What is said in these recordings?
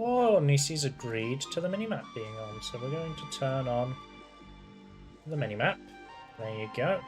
Oh, Nici's agreed to the minimap being on, so we're going to turn on the minimap. There you go.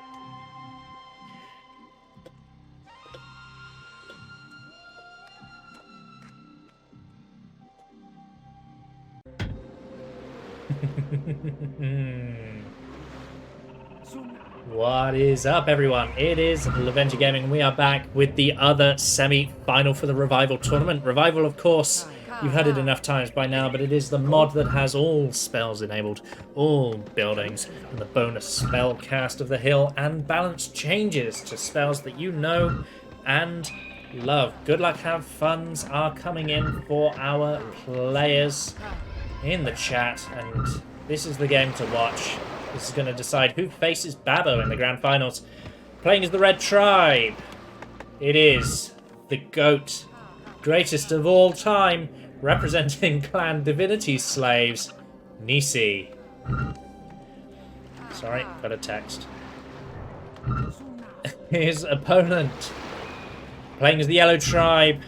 What is up, everyone? It is Lovenji Gaming, and we are back with the other semi-final for the Revival tournament. Revival, of course, you've heard it enough times by now, but it is the mod that has all spells enabled, all buildings, and the bonus spell cast of the hill, and balance changes to spells that you know and love. Good luck, have funds are coming in for our players in the chat, and this is the game to watch. This is going to decide who faces Babbo in the grand finals. Playing as the Red Tribe, it is the GOAT, greatest of all time, representing Clan Divinity Slaves, Nici. Sorry, got a text. His opponent, playing as the Yellow Tribe,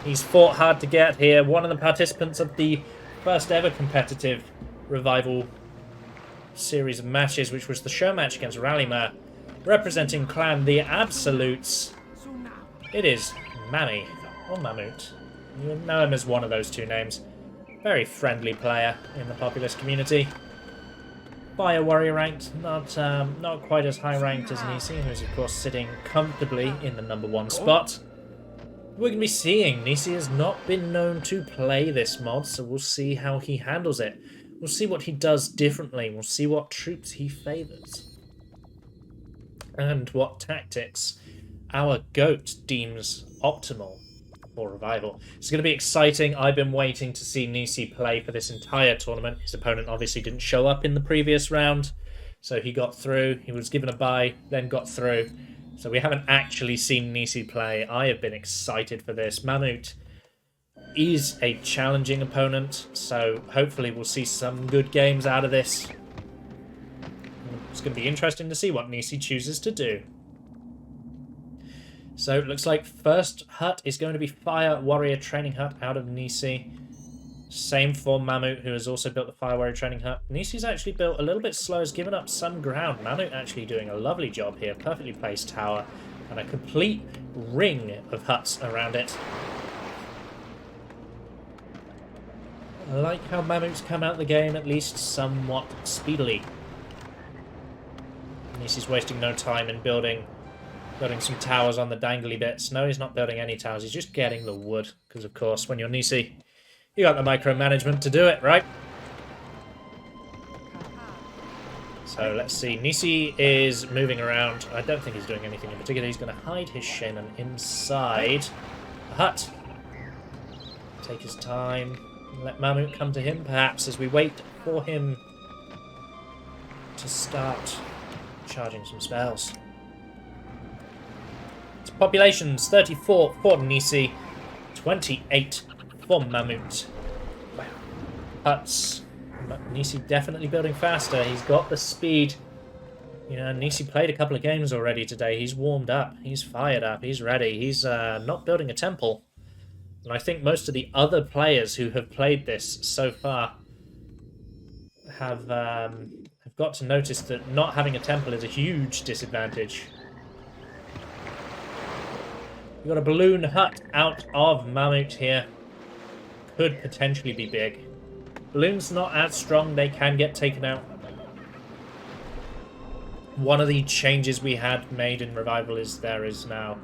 he's fought hard to get here. One of the participants of the first ever competitive Revival series of matches, which was the show match against Rallymer, representing Clan the Absolutes. It is Mami, or Mahmut. You know him as one of those two names. Very friendly player in the Populous community. Fire Warrior ranked, not quite as high ranked as Nici, who's of course sitting comfortably in the #1 spot. We're going to be seeing Nici has not been known to play this mod, so we'll see how he handles it. We'll see what he does differently. We'll see what troops he favours. And what tactics our GOAT deems optimal for Revival. It's going to be exciting. I've been waiting to see Nici play for this entire tournament. His opponent obviously didn't show up in the previous round, so he got through. He was given a bye, then got through. So we haven't actually seen Nici play. I have been excited for this. Mahmut is a challenging opponent, so hopefully we'll see some good games out of this. It's going to be interesting to see what Nici chooses to do. So it looks like first hut is going to be Fire Warrior Training Hut out of Nici. Same for Mahmut, who has also built the Fire Warrior Training Hut. Nici's actually built a little bit slow, has given up some ground. Mahmut actually doing a lovely job here. Perfectly placed tower and a complete ring of huts around it. I like how Mahmut's come out of the game at least somewhat speedily. Nici's wasting no time in building some towers on the dangly bits. No, he's not building any towers, he's just getting the wood. Because of course, when you're Nici, you got the micromanagement to do it, right? So let's see. Nici is moving around. I don't think he's doing anything in particular. He's going to hide his shaman inside a hut. Take his time. Let Mahmut come to him, perhaps, as we wait for him to start charging some spells. It's populations 34 for Nici, 28 for Mahmut. Wow. Huts. Nici definitely building faster. He's got the speed. You know, Nici played a couple of games already today. He's warmed up. He's fired up. He's ready. He's not building a temple. And I think most of the other players who have played this so far have got to notice that not having a temple is a huge disadvantage. We've got a balloon hut out of Mahmut here. Could potentially be big. Balloons not as strong, they can get taken out. One of the changes we had made in Revival is there is now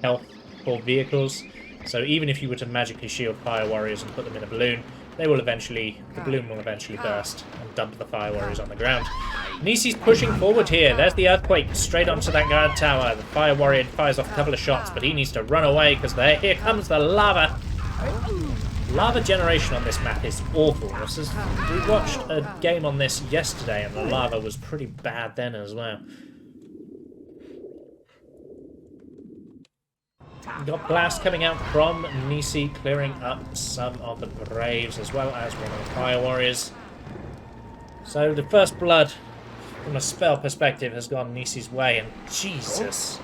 health for vehicles. So even if you were to magically shield Fire Warriors and put them in a balloon, the balloon will eventually burst and dump the Fire Warriors on the ground. Nici's pushing forward here. There's the Earthquake straight onto that guard tower. The Fire Warrior fires off a couple of shots, but he needs to run away because here comes the lava. Lava generation on this map is awful. We watched a game on this yesterday and the lava was pretty bad then as well. Got blast coming out from Nici, clearing up some of the Braves as well as one of the Fire Warriors. So the first blood, from a spell perspective, has gone Nici's way, and Jesus.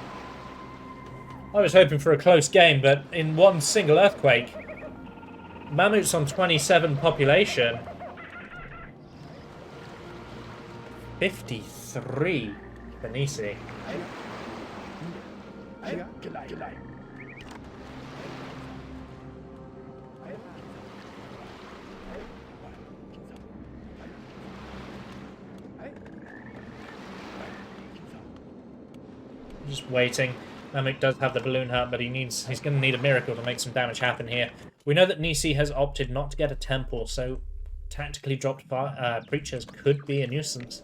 I was hoping for a close game, but in one single Earthquake, Mahmut's on 27 population. 53 for Nici. Just waiting. Mahmut does have the balloon hut, but he's going to need a miracle to make some damage happen here. We know that Nici has opted not to get a temple, so tactically dropped preachers could be a nuisance.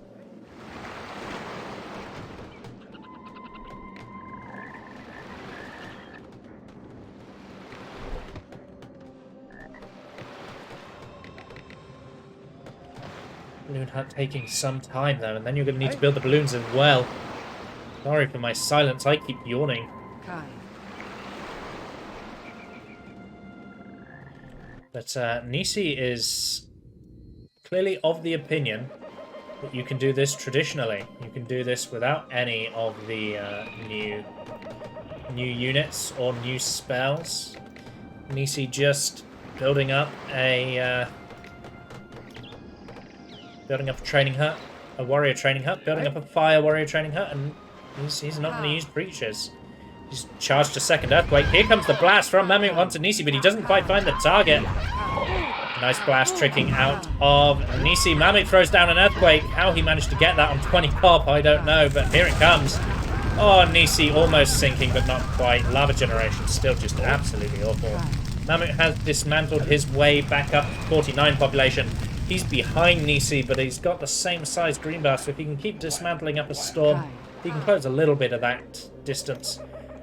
Balloon hut taking some time though, and then you're going to need to build the balloons as well. Sorry for my silence, I keep yawning. But Nici is clearly of the opinion that you can do this traditionally. You can do this without any of the new units or new spells. Nici just building up a training hut, a warrior training hut, building up a fire warrior training hut, and he's not going to use preachers. He's charged a second earthquake. Here comes the blast from Mahmut onto Nici, but he doesn't quite find the target. Nice blast tricking out of Nici. Mahmut throws down an earthquake. How he managed to get that on 20 pop, I don't know, but here it comes. Oh, Nici almost sinking, but not quite. Lava generation still just absolutely awful. Mahmut has dismantled his way back up to 49 population. He's behind Nici, but he's got the same size green bar, so if he can keep dismantling up a storm, he can close a little bit of that distance.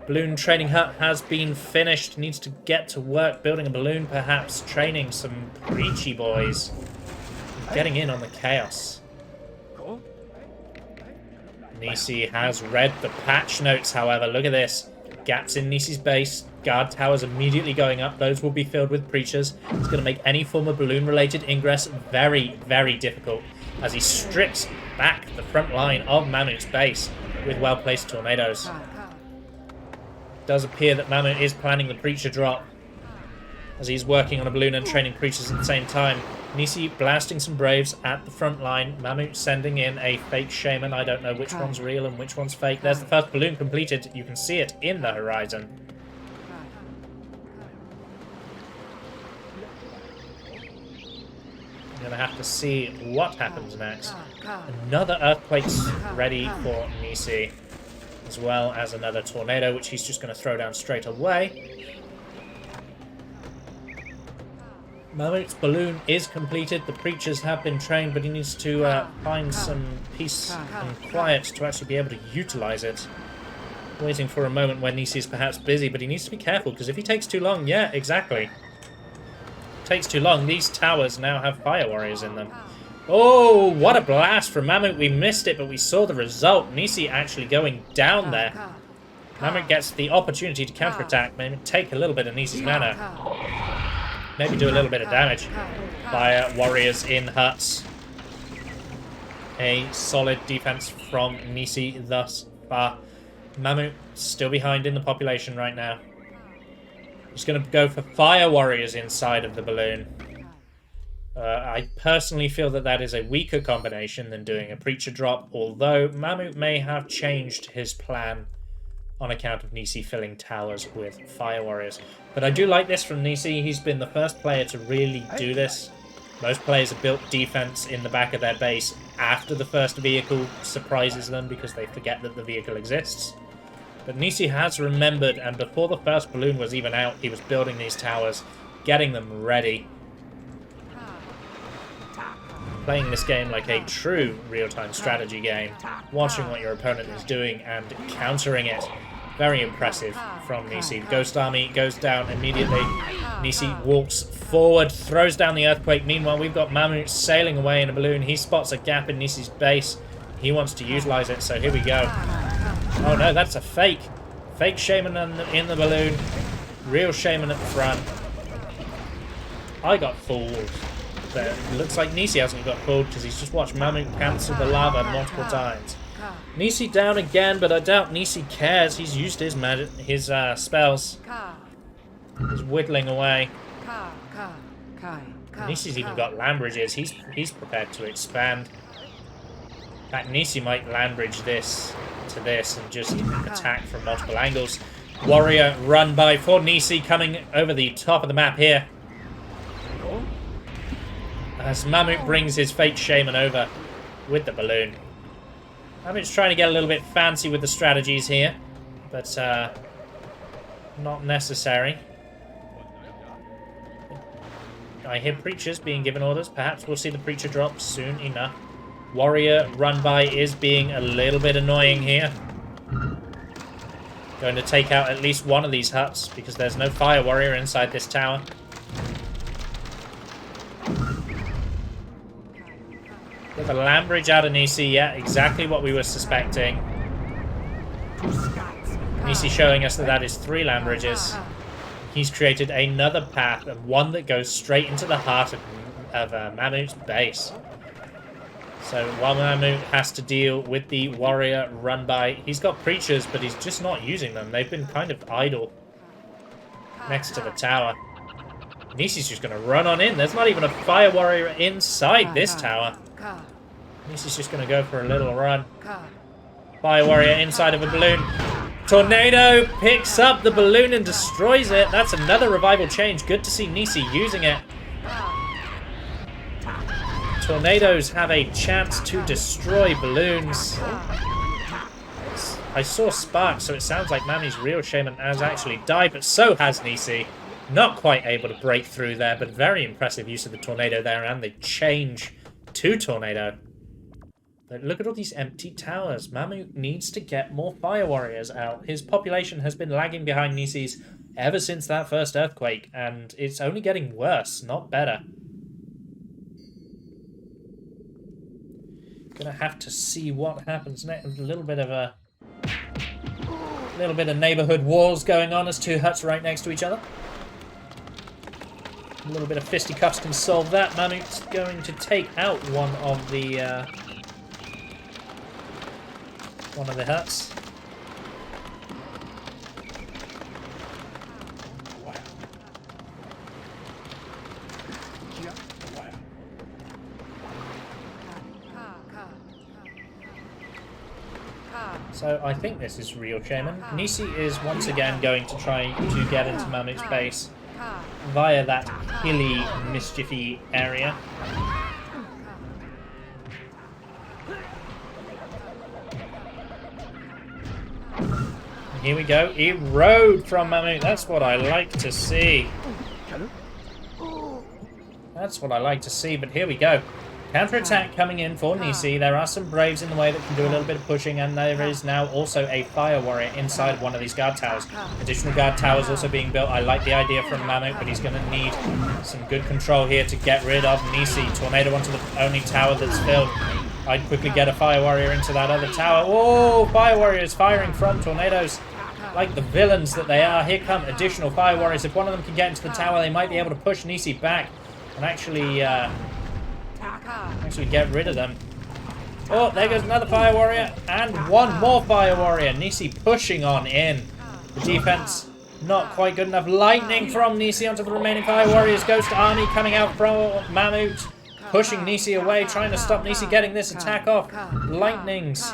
Balloon training hut has been finished. Needs to get to work building a balloon, perhaps training some preachy boys. Getting in on the chaos. Nici has read the patch notes, however. Look at this. Gaps in Nici's base. Guard towers immediately going up. Those will be filled with preachers. It's going to make any form of balloon-related ingress very, very difficult as he strips back the front line of Mahmut's base with well-placed tornadoes. It does appear that Mahmut is planning the preacher drop as he's working on a balloon and training preachers at the same time. Nici blasting some braves at the front line. Mahmut sending in a fake shaman. I don't know which one's real and which one's fake. There's the first balloon completed. You can see it in the horizon. I'm going to have to see what happens next. Another earthquake's ready for Nici, as well as another tornado, which he's just going to throw down straight away. Mahmut's balloon is completed. The preachers have been trained, but he needs to find some peace and quiet to actually be able to utilize it. Waiting for a moment when Nici is perhaps busy, but he needs to be careful, because if he takes too long, yeah, exactly. Takes too long, these towers now have fire warriors in them. Oh, what a blast from Mahmut. We missed it, but we saw the result. Nici actually going down there. Mahmut gets the opportunity to counterattack, maybe take a little bit of Nici's mana. Maybe do a little bit of damage. Fire warriors in huts. A solid defense from Nici thus far. Mahmut still behind in the population right now. He's going to go for fire warriors inside of the balloon. I personally feel that that is a weaker combination than doing a preacher drop, although Mahmut may have changed his plan on account of Nici filling towers with fire warriors. But I do like this from Nici. He's been the first player to really do this. Most players have built defense in the back of their base after the first vehicle surprises them because they forget that the vehicle exists. But Nici has remembered, and before the first balloon was even out, he was building these towers, getting them ready. Playing this game like a true real-time strategy game, watching what your opponent is doing and countering it. Very impressive from Nici. The Ghost Army goes down immediately. Nici walks forward, throws down the earthquake. Meanwhile, we've got Mahmut sailing away in a balloon. He spots a gap in Nici's base. He wants to utilize it, so here we go. Oh no, that's a fake. Fake shaman in the balloon. Real shaman at the front. I got fooled. But it looks like Nici hasn't got fooled because he's just watched Mahmut cancel the lava multiple times. Nici down again, but I doubt Nici cares. He's used his spells. He's whittling away. Nici's even got land bridges. He's prepared to expand. In fact, Nici might land bridge this to this and just attack from multiple angles. Warrior run by for Nici coming over the top of the map here. As Mahmut brings his Fate Shaman over with the balloon. Mahmut's trying to get a little bit fancy with the strategies here, but not necessary. I hear preachers being given orders. Perhaps we'll see the preacher drop soon enough. Warrior run by is being a little bit annoying here. Going to take out at least one of these huts because there's no fire warrior inside this tower. With a land bridge out of Nici, yeah, exactly what we were suspecting. Nici showing us that is 3 land bridges. He's created another path, and one that goes straight into the heart of Mahmut's base. So while Mahmut has to deal with the warrior run by, he's got preachers, but he's just not using them. They've been kind of idle next to the tower. Nici's just going to run on in. There's not even a fire warrior inside this tower. Nici's just going to go for a little run. Fire warrior inside of a balloon. Tornado picks up the balloon and destroys it. That's another revival change. Good to see Nici using it. Tornadoes have a chance to destroy balloons. I saw sparks, so it sounds like Mami's real shaman has actually died, but so has Nici. Not quite able to break through there, but very impressive use of the tornado there and the change to tornado. But look at all these empty towers. Mahmut needs to get more fire warriors out. His population has been lagging behind Nici's ever since that first earthquake, and it's only getting worse, not better. Gonna have to see what happens next. A little bit of neighborhood wars going on as 2 huts right next to each other. A little bit of fisticuffs can solve that. Mahmut's going to take out one of the huts. So I think this is real shaman. Nici is once again going to try to get into Mahmut's base via that hilly, mischiefy area. Here we go. Erode from Mahmut. That's what I like to see. That's what I like to see, but here we go. Counter-attack coming in for Nici. There are some Braves in the way that can do a little bit of pushing, and there is now also a Fire Warrior inside one of these guard towers. Additional guard towers also being built. I like the idea from Mahmut, but he's going to need some good control here to get rid of Nici. Tornado onto the only tower that's filled. I'd quickly get a Fire Warrior into that other tower. Oh, Fire Warriors firing from tornadoes. Like the villains that they are. Here come additional Fire Warriors. If one of them can get into the tower, they might be able to push Nici back and actually get rid of them. Oh, there goes another Fire Warrior, and one more Fire Warrior. Nici pushing on in. The defense not quite good enough. Lightning from Nici onto the remaining Fire Warriors. Ghost Army coming out from Mahmut, pushing Nici away, trying to stop Nici getting this attack off. Lightnings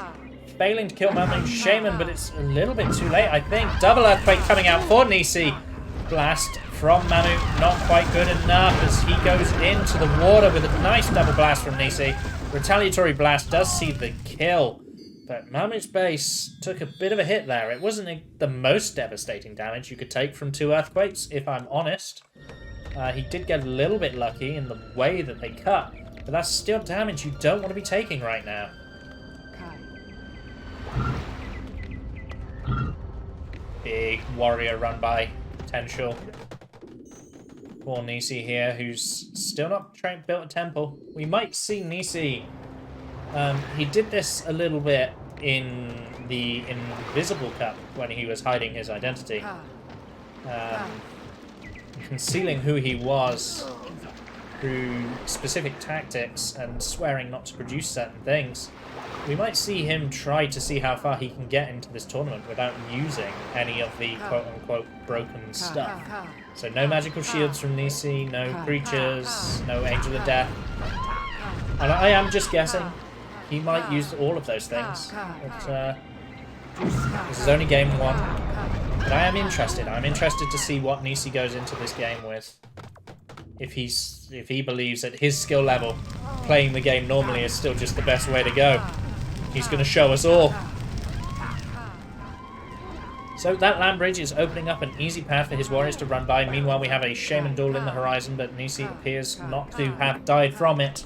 failing to kill Mahmut's Shaman, but it's a little bit too late, I think. Double Earthquake coming out for Nici. Blast from Mahmut, not quite good enough as he goes into the water with a nice double blast from Nici. Retaliatory Blast does see the kill, but Mahmut's base took a bit of a hit there. It wasn't the most devastating damage you could take from 2 earthquakes, if I'm honest. He did get a little bit lucky in the way that they cut, but that's still damage you don't want to be taking right now. Big warrior run by potential. Poor Nici here, who's still not built a temple. We might see Nici. He did this a little bit in the Invisible Cup when he was hiding his identity. Concealing who he was through specific tactics and swearing not to produce certain things. We might see him try to see how far he can get into this tournament without using any of the quote-unquote broken stuff. So no magical shields from Nici, no creatures, no Angel of Death. And I am just guessing. He might use all of those things. But, this is only game 1. But I am interested. I'm interested to see what Nici goes into this game with. If he believes that his skill level, playing the game normally, is still just the best way to go. He's going to show us all. So that land bridge is opening up an easy path for his warriors to run by. Meanwhile, we have a shaman duel in the horizon, but Nici appears not to have died from it.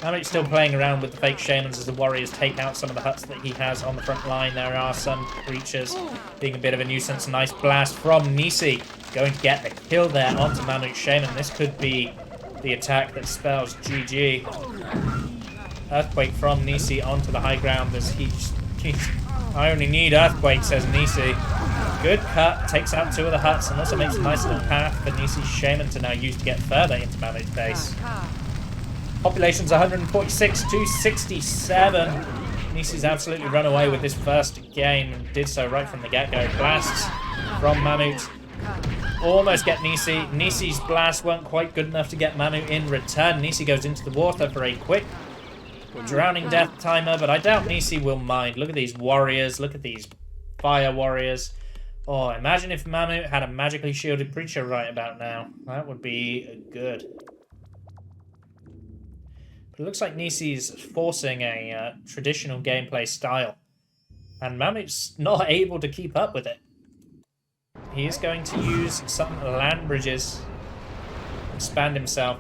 Mahmut's still playing around with the fake shamans as the warriors take out some of the huts that he has on the front line. There are some creatures being a bit of a nuisance. Nice blast from Nici. Going to get the kill there onto Mahmut's shaman. This could be the attack that spells GG. Earthquake from Nici onto the high ground as he's I only need Earthquake, says Nici. Good cut, takes out 2 of the huts and also makes a nice little path for Nici's shaman to now use to get further into Mahmut's base. Population's 146 to 67. Nici's absolutely run away with this first game and did so right from the get-go. Blasts from Mahmut. Almost get Nici. Nici's blast weren't quite good enough to get Mahmut in return. Nici goes into the water for a quick drowning death timer, but I doubt Nici will mind. Look at these warriors. Look at these fire warriors. Oh, imagine if Mahmut had a magically shielded preacher right about now. That would be good. But it looks like Nici's forcing a traditional gameplay style. And Mahmut's not able to keep up with it. He is going to use some land bridges. Expand himself.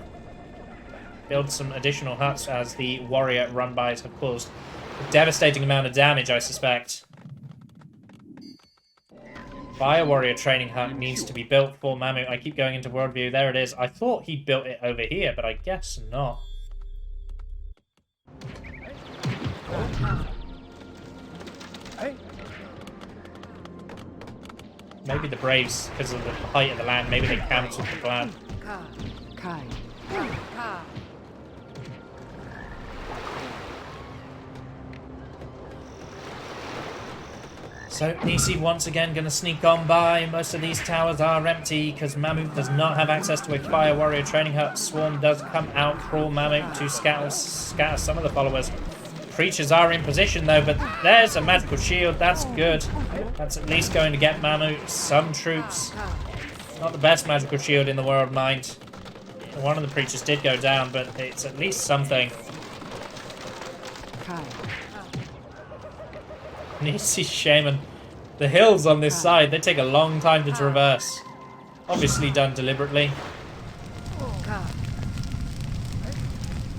Build some additional huts as the warrior run-bys have caused a devastating amount of damage, I suspect. Fire warrior training hut needs to be built for Mahmut. I keep going into worldview. There it is. I thought he built it over here, but I guess not. Maybe the Braves, because of the height of the land, maybe they cancelled the plan. So Nici once again going to sneak on by. Most of these towers are empty because Mahmut does not have access to a fire warrior training hut. Swarm does come out for Mahmut to scatter some of the followers. Creatures are in position though, but there's a magical shield. That's good. That's at least going to get Mahmut some troops. Not the best magical shield in the world, mind. One of the preachers did go down, but it's at least something. Nici shaman. The hills on this side, they take a long time to traverse. Obviously done deliberately.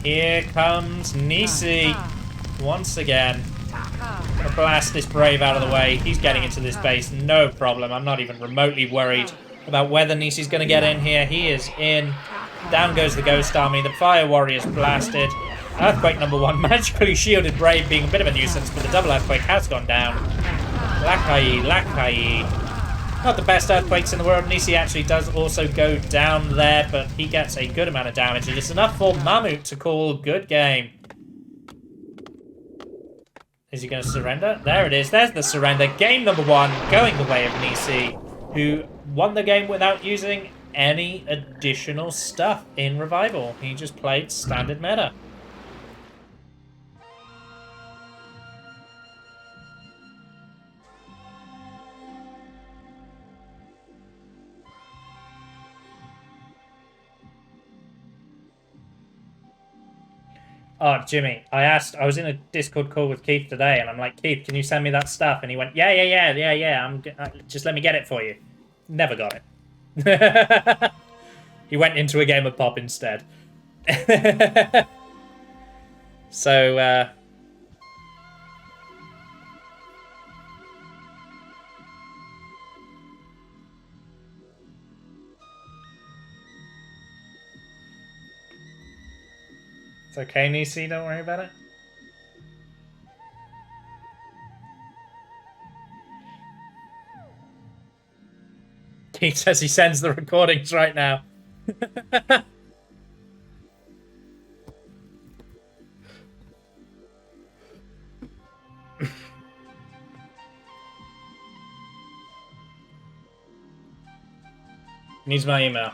Here comes Nici. Once again. Gonna blast this brave out of the way. He's getting into this base, no problem. I'm not even remotely worried about whether Nici's gonna get in here. He is in. Down goes the ghost army. The fire warrior's blasted. Earthquake number 1, magically shielded brave being a bit of a nuisance, but the double earthquake has gone down. Lakai. Not the best earthquakes in the world. Nici actually does also go down there, but he gets a good amount of damage. It is enough for Mahmut to call good game. Is he going to surrender? There it is. There's the surrender. Game number 1 going the way of Nici, who won the game without using any additional stuff in Revival. He just played standard meta. Oh, Jimmy, I was in a Discord call with Keith today, and I'm like, Keith, can you send me that stuff? And he went, yeah, just let me get it for you. Never got it. He went into a game of Pop instead. So, it's okay, Nici, don't worry about it. He says he sends the recordings right now. Needs my email.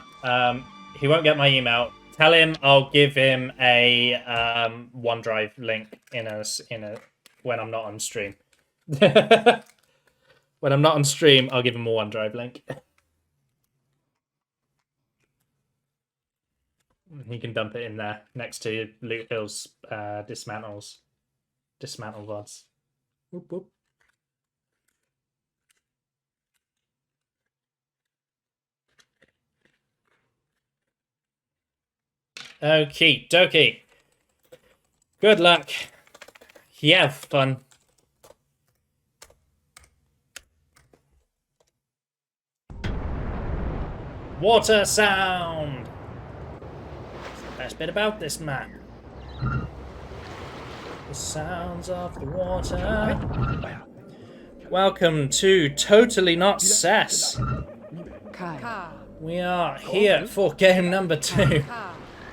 He won't get my email. Tell him I'll give him a OneDrive link in a when I'm not on stream. When I'm not on stream, I'll give him a OneDrive link. He can dump it in there next to Luke Hill's dismantle VODs. Whoop whoop. Okie dokie. Good luck. You have fun. Water sound. That's the best bit about this map. The sounds of the water. Welcome to Totally Not Cess. We are here for game number 2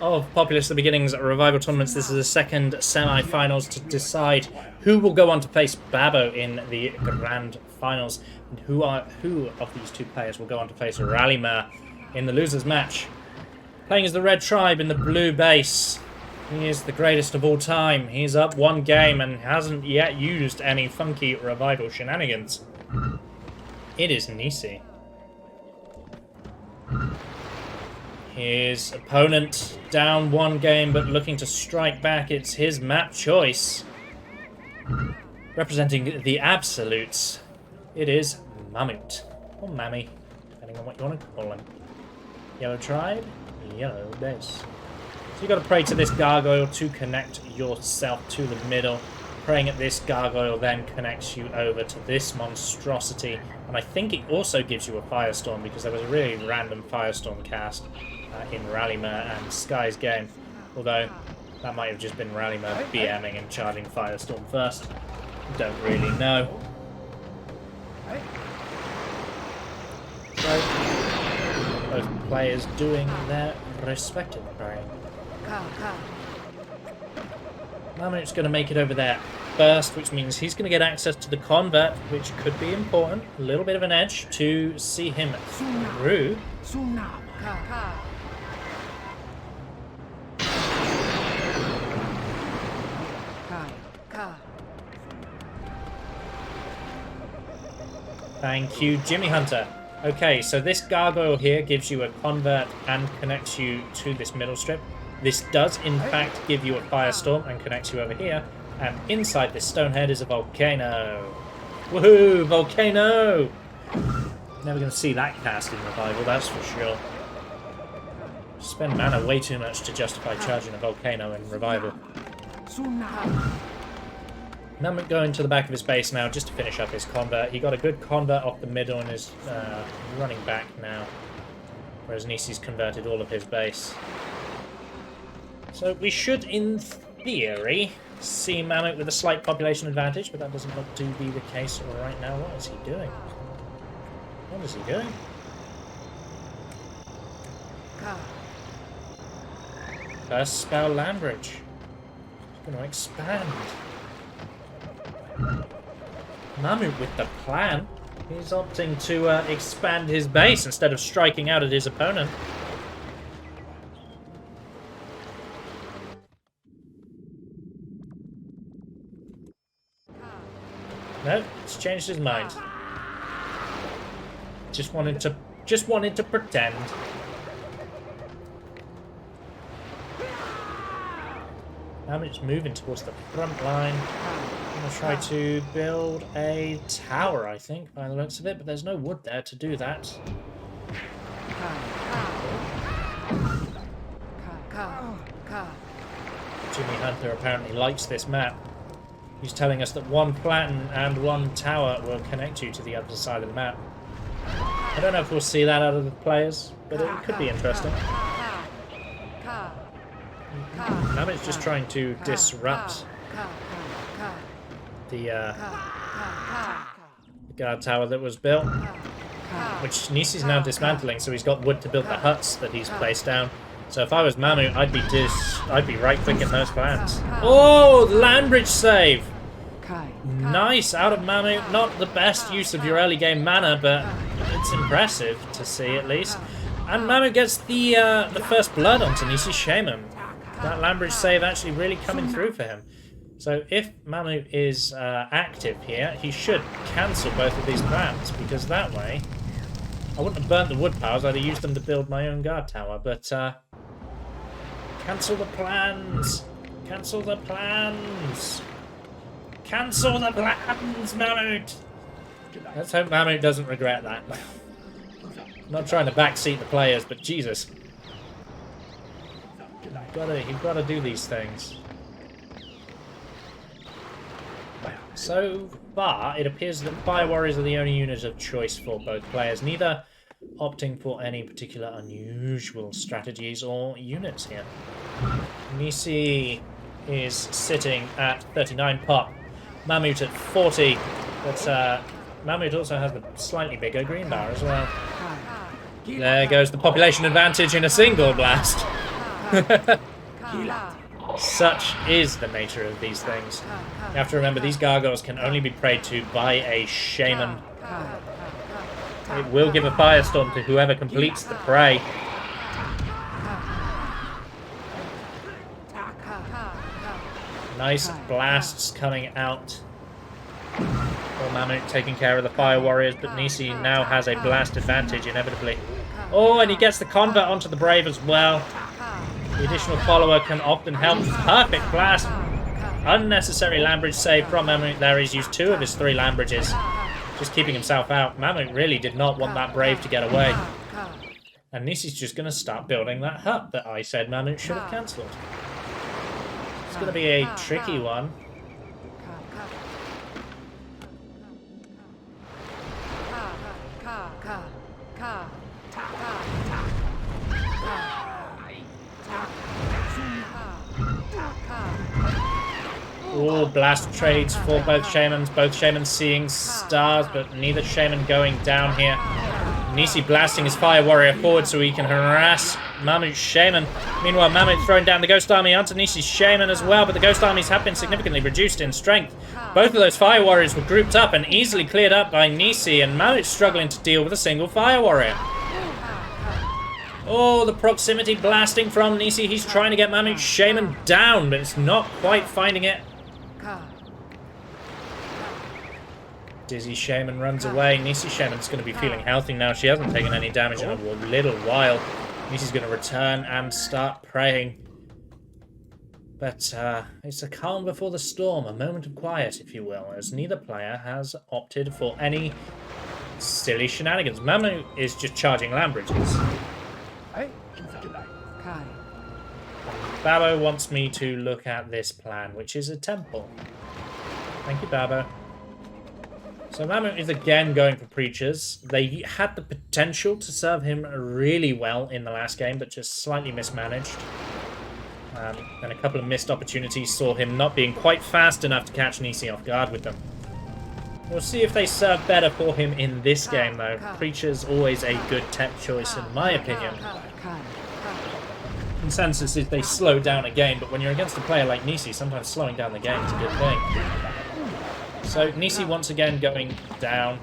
of Populous The Beginnings Revival Tournaments. This is the second semi-finals to decide who will go on to face Babbo in the grand finals, and who of these two players will go on to face Rallymer in the losers match. Playing as the Red Tribe in the blue base. He is the greatest of all time. He's up 1 game and hasn't yet used any funky revival shenanigans. It is Nici. His opponent down 1 game but looking to strike back. It's his map choice. Representing the absolutes, it is Mahmut. Or Mammy, depending on what you want to call him. Yellow Tribe, yellow base. So you've got to pray to this gargoyle to connect yourself to the middle. Praying at this gargoyle then connects you over to this monstrosity. And I think it also gives you a firestorm, because there was a really random firestorm cast in Rallymer and Sky's game. Although, that might have just been Rallymer BMing and charging firestorm first. Don't really know. So, both players doing their respective praying. Mahmut's going to make it over there first, which means he's going to get access to the convert, which could be important. A little bit of an edge to see him through. Thank you, Jimmy Hunter. Okay, so this gargoyle here gives you a convert and connects you to this middle strip. This does, in fact, give you a firestorm and connects you over here. And inside this stone head is a volcano. Woohoo! Volcano! Never going to see that cast in Revival, that's for sure. Spend mana way too much to justify charging a volcano in Revival. Mahmut going to the back of his base now just to finish up his convert. He got a good convert off the middle and is running back now. Whereas Nici's converted all of his base. So we should, in theory, see Mahmut with a slight population advantage, but that doesn't look to be the case right now. What is he doing? What is he doing? First spell Landbridge. He's going to expand. Mahmut with the plan. He's opting to expand his base instead of striking out at his opponent. No, he's changed his mind. Just wanted to pretend. Mahmut's moving towards the front line. I'm going to try to build a tower, I think, by the looks of it, but there's no wood there to do that. Jimmy Hunter apparently likes this map. He's telling us that 1 platen and 1 tower will connect you to the other side of the map. I don't know if we'll see that out of the players, but it could be interesting. Mahmut's just trying to disrupt the guard tower that was built, which Nici's now dismantling, so he's got wood to build the huts that he's placed down. So if I was Mahmut, I'd be right-clicking those plans. Oh, Landbridge save! Nice out of Mahmut. Not the best use of your early game mana, but it's impressive to see at least. And Mahmut gets the first blood onto Nici's Shaman. That Landbridge save actually really coming through for him. So if Mahmut is active here, he should cancel both of these plans, because that way I wouldn't have burnt the wood piles, I'd have used them to build my own guard tower, but cancel the plans! Cancel the plans! Cancel the plans, Mahmut! Let's hope Mahmut doesn't regret that. I'm not trying to backseat the players, but Jesus. You've got to do these things. So far, it appears that Fire Warriors are the only unit of choice for both players, neither opting for any particular unusual strategies or units here. Nici is sitting at 39 pop, Mahmut at 40, but Mahmut also has the slightly bigger green bar as well. There goes the population advantage in a single blast. Such is the nature of these things. You have to remember, these gargoyles can only be prayed to by a shaman. It will give a firestorm to whoever completes the prey. Nice blasts coming out. Mahmut taking care of the fire warriors, but Nici now has a blast advantage inevitably. Oh, and he gets the convert onto the brave as well. The additional follower can often help. Perfect blast. Unnecessary Landbridge save from Mahmut there. He's used 2 of his 3 Landbridges, just keeping himself out. Mahmut really did not want that brave to get away. And Nici's just going to start building that hut that I said Mahmut should have cancelled. It's going to be a tricky one. Oh, blast trades for both shamans. Both shamans seeing stars, but neither shaman going down here. Nici blasting his fire warrior forward so he can harass Mahmut's shaman. Meanwhile, Mahmut throwing down the ghost army onto Nici's shaman as well, but the ghost armies have been significantly reduced in strength. Both of those fire warriors were grouped up and easily cleared up by Nici, and Mahmut's struggling to deal with a single fire warrior. Oh, the proximity blasting from Nici. He's trying to get Mahmut's shaman down, but it's not quite finding it. Dizzy Shaman runs away. Nici Shaman's going to be feeling healthy now. She hasn't taken any damage in a little while. Nici's going to return and start praying. But it's a calm before the storm, a moment of quiet, if you will, as neither player has opted for any silly shenanigans. Mahmut is just charging Landbridges. Babo wants me to look at this plan, which is a temple. Thank you, Babo. So Mahmut is again going for preachers. They had the potential to serve him really well in the last game, but just slightly mismanaged. And a couple of missed opportunities saw him not being quite fast enough to catch Nici off guard with them. We'll see if they serve better for him in this game, though. Preacher's always a good tech choice, in my opinion. Consensus is they slow down a game, but when you're against a player like Nici, sometimes slowing down the game is a good thing. So Nici once again going down.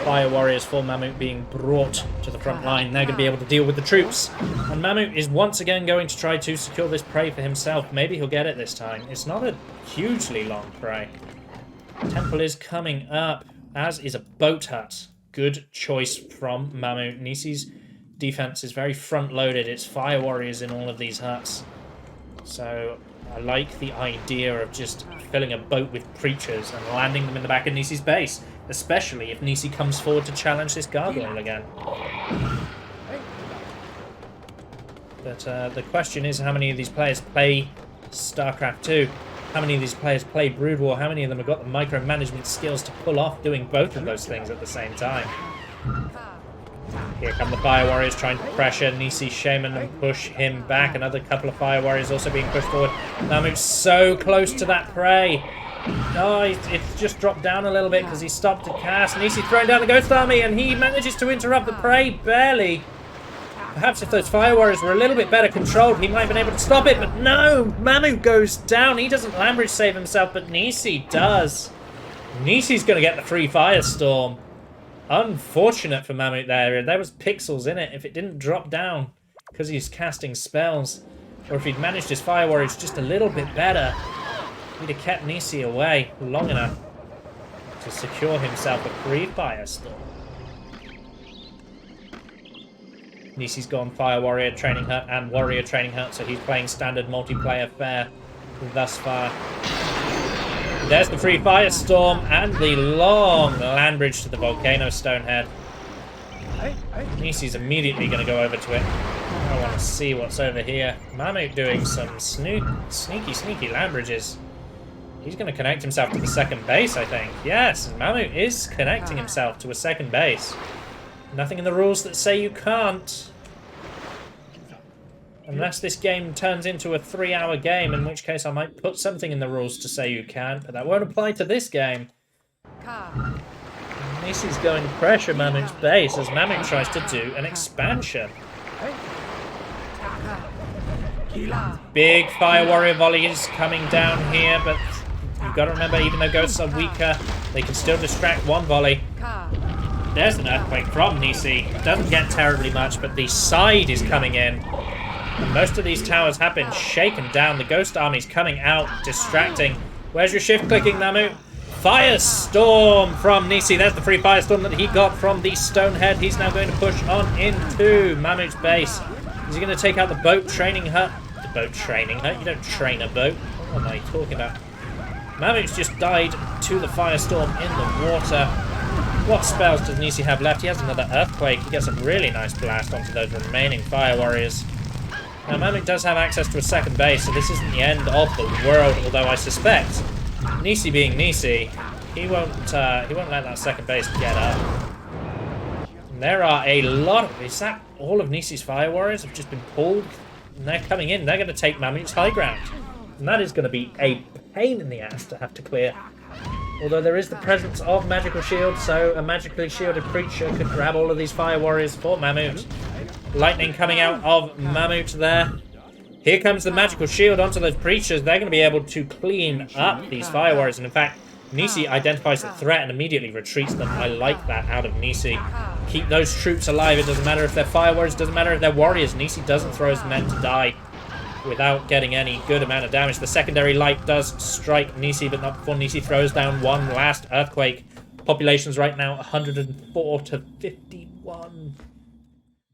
Fire warriors for Mahmut being brought to the front line. They're going to be able to deal with the troops. And Mahmut is once again going to try to secure this prey for himself. Maybe he'll get it this time. It's not a hugely long prey. Temple is coming up, as is a boat hut. Good choice from Mahmut. Nici's defense is very front-loaded. It's fire warriors in all of these huts. So I like the idea of just filling a boat with preachers and landing them in the back of Nici's base, especially if Nici comes forward to challenge this gargoyle again. But the question is, how many of these players play StarCraft 2? How many of these players play Brood War? How many of them have got the micromanagement skills to pull off doing both of those things at the same time? Here come the Fire Warriors trying to pressure Nici's Shaman and push him back. Another couple of Fire Warriors also being pushed forward. Mahmut's so close to that prey. Oh, it's just dropped down a little bit because he stopped to cast. Nici throwing down the Ghost Army, and he manages to interrupt the prey barely. Perhaps if those Fire Warriors were a little bit better controlled, he might have been able to stop it, but no! Mahmut goes down. He doesn't Landbridge save himself, but Nici does. Nici's going to get the free Firestorm. Unfortunate for Mahmut there. There was pixels in it. If it didn't drop down because he's casting spells, or if he'd managed his Fire Warriors just a little bit better, he'd have kept Nici away long enough to secure himself a free Firestorm. Nici's gone Fire Warrior Training Hut and Warrior Training Hut, so he's playing standard multiplayer fare thus far. There's the free Firestorm and the long land bridge to the Volcano Stonehead. Nici's immediately going to go over to it. I want to see what's over here. Mahmut doing some sneaky land bridges. He's going to connect himself to the second base, I think. Yes, Mahmut is connecting himself to a second base. Nothing in the rules that say you can't. Unless this game turns into a 3-hour game, in which case I might put something in the rules to say you can, but that won't apply to this game. Nici's going to pressure Mahmut's base as Mahmut tries to do an expansion. Big Fire Warrior volleys coming down here, but you've got to remember, even though ghosts are weaker, they can still distract one volley. There's an Earthquake from Nici. Doesn't get terribly much, but the side is coming in. And most of these towers have been shaken down. The ghost army's coming out, distracting. Where's your shift clicking, Mahmut? Firestorm from Nici. There's the free Firestorm that he got from the Stonehead. He's now going to push on into Mahmut's base. Is he going to take out the boat training hut? The boat training hut? You don't train a boat. What am I talking about? Mahmut's just died to the Firestorm in the water. What spells does Nici have left? He has another Earthquake. He gets a really nice blast onto those remaining Fire Warriors. Now, Mahmut does have access to a second base, so this isn't the end of the world, although I suspect, Nici being Nici, he won't let that second base get up. And there are a lot of... Is that all of Nici's Fire Warriors have just been pulled? And they're coming in. They're going to take Mahmut's high ground. And that is going to be a pain in the ass to have to clear. Although there is the presence of Magical Shield, so a magically shielded creature could grab all of these Fire Warriors for Mahmut. Lightning coming out of Mahmut there. Here comes the Magical Shield onto those creatures. They're going to be able to clean up these Fire Warriors. And in fact, Nici identifies the threat and immediately retreats them. I like that out of Nici. Keep those troops alive. It doesn't matter if they're Fire Warriors, doesn't matter if they're Warriors. Nici doesn't throw his men to die without getting any good amount of damage. The secondary light does strike Nici, but not before Nici throws down one last Earthquake. Population's right now 104 to 51.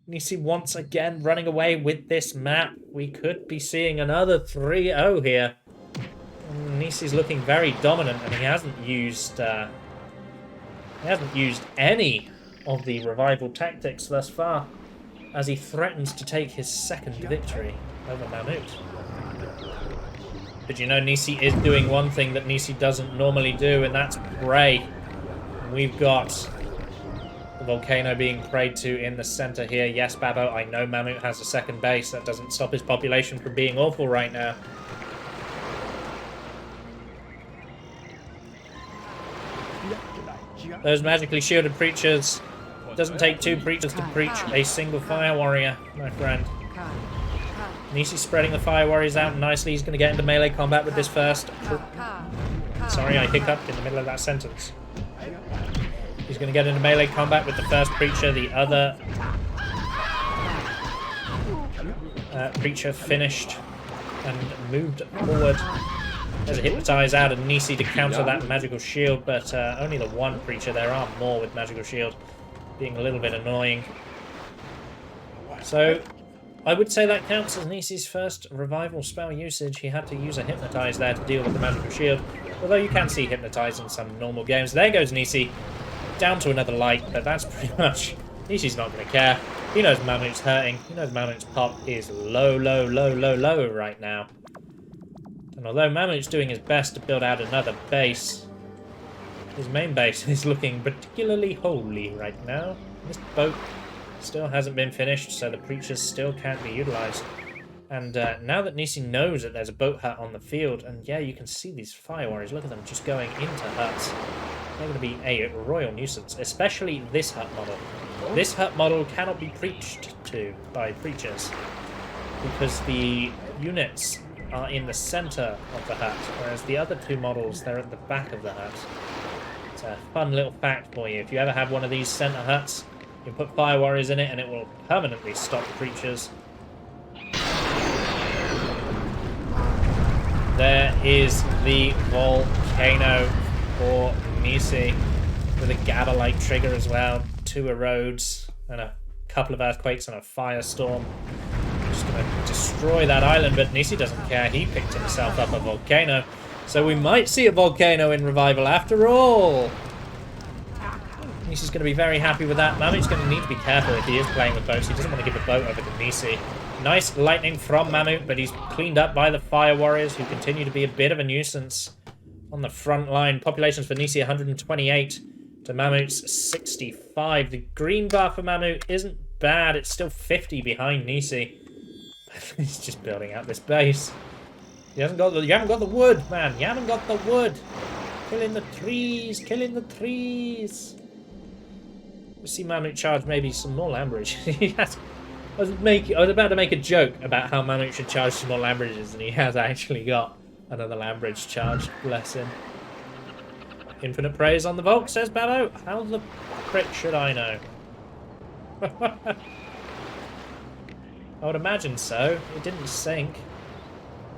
Nici once again running away with this map. We could be seeing another 3-0 here. Nici's looking very dominant, and he hasn't used any of the revival tactics thus far, as he threatens to take his second victory over Mahmut. But you know, Nici is doing one thing that Nici doesn't normally do, and that's pray. We've got the volcano being prayed to in the center here. Yes, Babbo, I know Mahmut has a second base. That doesn't stop his population from being awful right now. Those magically shielded preachers. It doesn't take two preachers to preach a single Fire Warrior, my friend. Nici's spreading the Fire Warriors out nicely. He's going to get into melee combat with this first. Sorry, I hiccuped in the middle of that sentence. He's going to get into melee combat with the first preacher. The other preacher finished and moved forward. There's a Hypnotize out of Nici to counter that Magical Shield, but only the one preacher. There are more with Magical Shield, being a little bit annoying. So I would say that counts as Nici's first revival spell usage. He had to use a Hypnotize there to deal with the Magical Shield, although you can see Hypnotize in some normal games. There goes Nici, down to another light, but that's pretty much... Nici's not going to care. He knows Mahmut's hurting. He knows Mahmut's pop is low right now. And although Mahmut's doing his best to build out another base, his main base is looking particularly holy right now. This boat still hasn't been finished, so the preachers still can't be utilized. And now that Nici knows that there's a boat hut on the field, and yeah, you can see these Fire Warriors, look at them just going into huts. They're going to be a royal nuisance, especially this hut model. This hut model cannot be preached to by preachers, because the units are in the center of the hut, whereas the other two models, they're at the back of the hut. It's a fun little fact for you. If you ever have one of these center huts, you put fire warriors in it and it will permanently stop the creatures. There is the volcano for Nici with a Gabba-like trigger as well. 2 erodes and a couple of earthquakes and a firestorm. Just going to destroy that island, but Nici doesn't care. He picked himself up a volcano. So we might see a volcano in revival after all. Nici's going to be very happy with that. Mahmut's going to need to be careful if he is playing with boats. He doesn't want to give the boat over to Nici. Nice lightning from Mahmut, but he's cleaned up by the fire warriors, who continue to be a bit of a nuisance on the front line. Populations for Nici 128 to Mahmut's 65. The green bar for Mahmut isn't bad. It's still 50 behind Nici. He's just building out this base. You haven't got the wood, man. You haven't got the wood. Killing the trees. Killing the trees. We'll see Mahmut charge maybe some more land bridge. I was about to make a joke about how Mahmut should charge some more land bridges, and he has actually got another land bridge charged. Bless him. Infinite praise on the Volk, says Babbo. How the frick should I know? I would imagine so. It didn't sink.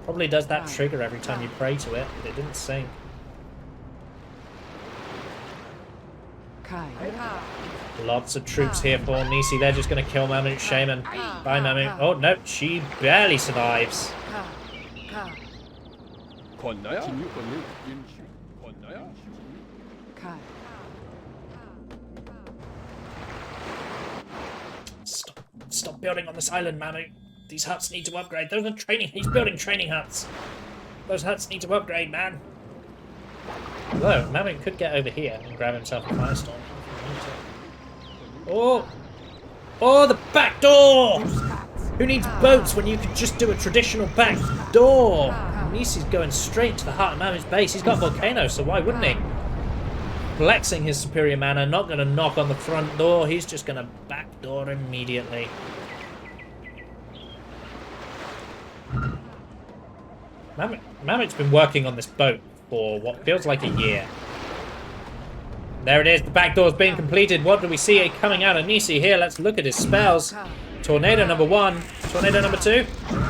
Probably does that trigger every time you pray to it, but it didn't sink. Lots of troops here for Nici. They're just going to kill Mahmut's shaman. Bye, Mahmut. Oh, no. She barely survives. Stop building on this island, Mahmut. These huts need to upgrade. Those are training. He's building training huts. Those huts need to upgrade, man. Although, Mahmut could get over here and grab himself a firestorm. Oh! Oh, the back door! Who needs boats when you could just do a traditional back door? Nici's going straight to the heart of Mahmut's base. He's got volcano, so why wouldn't he? Flexing his superior mana, not going to knock on the front door. He's just going to backdoor immediately. Mahmut's been working on this boat for what feels like a year. There it is, the back door's being completed. What do we see coming out of Nici here? Let's look at his spells. Tornado number 1. Tornado number 2.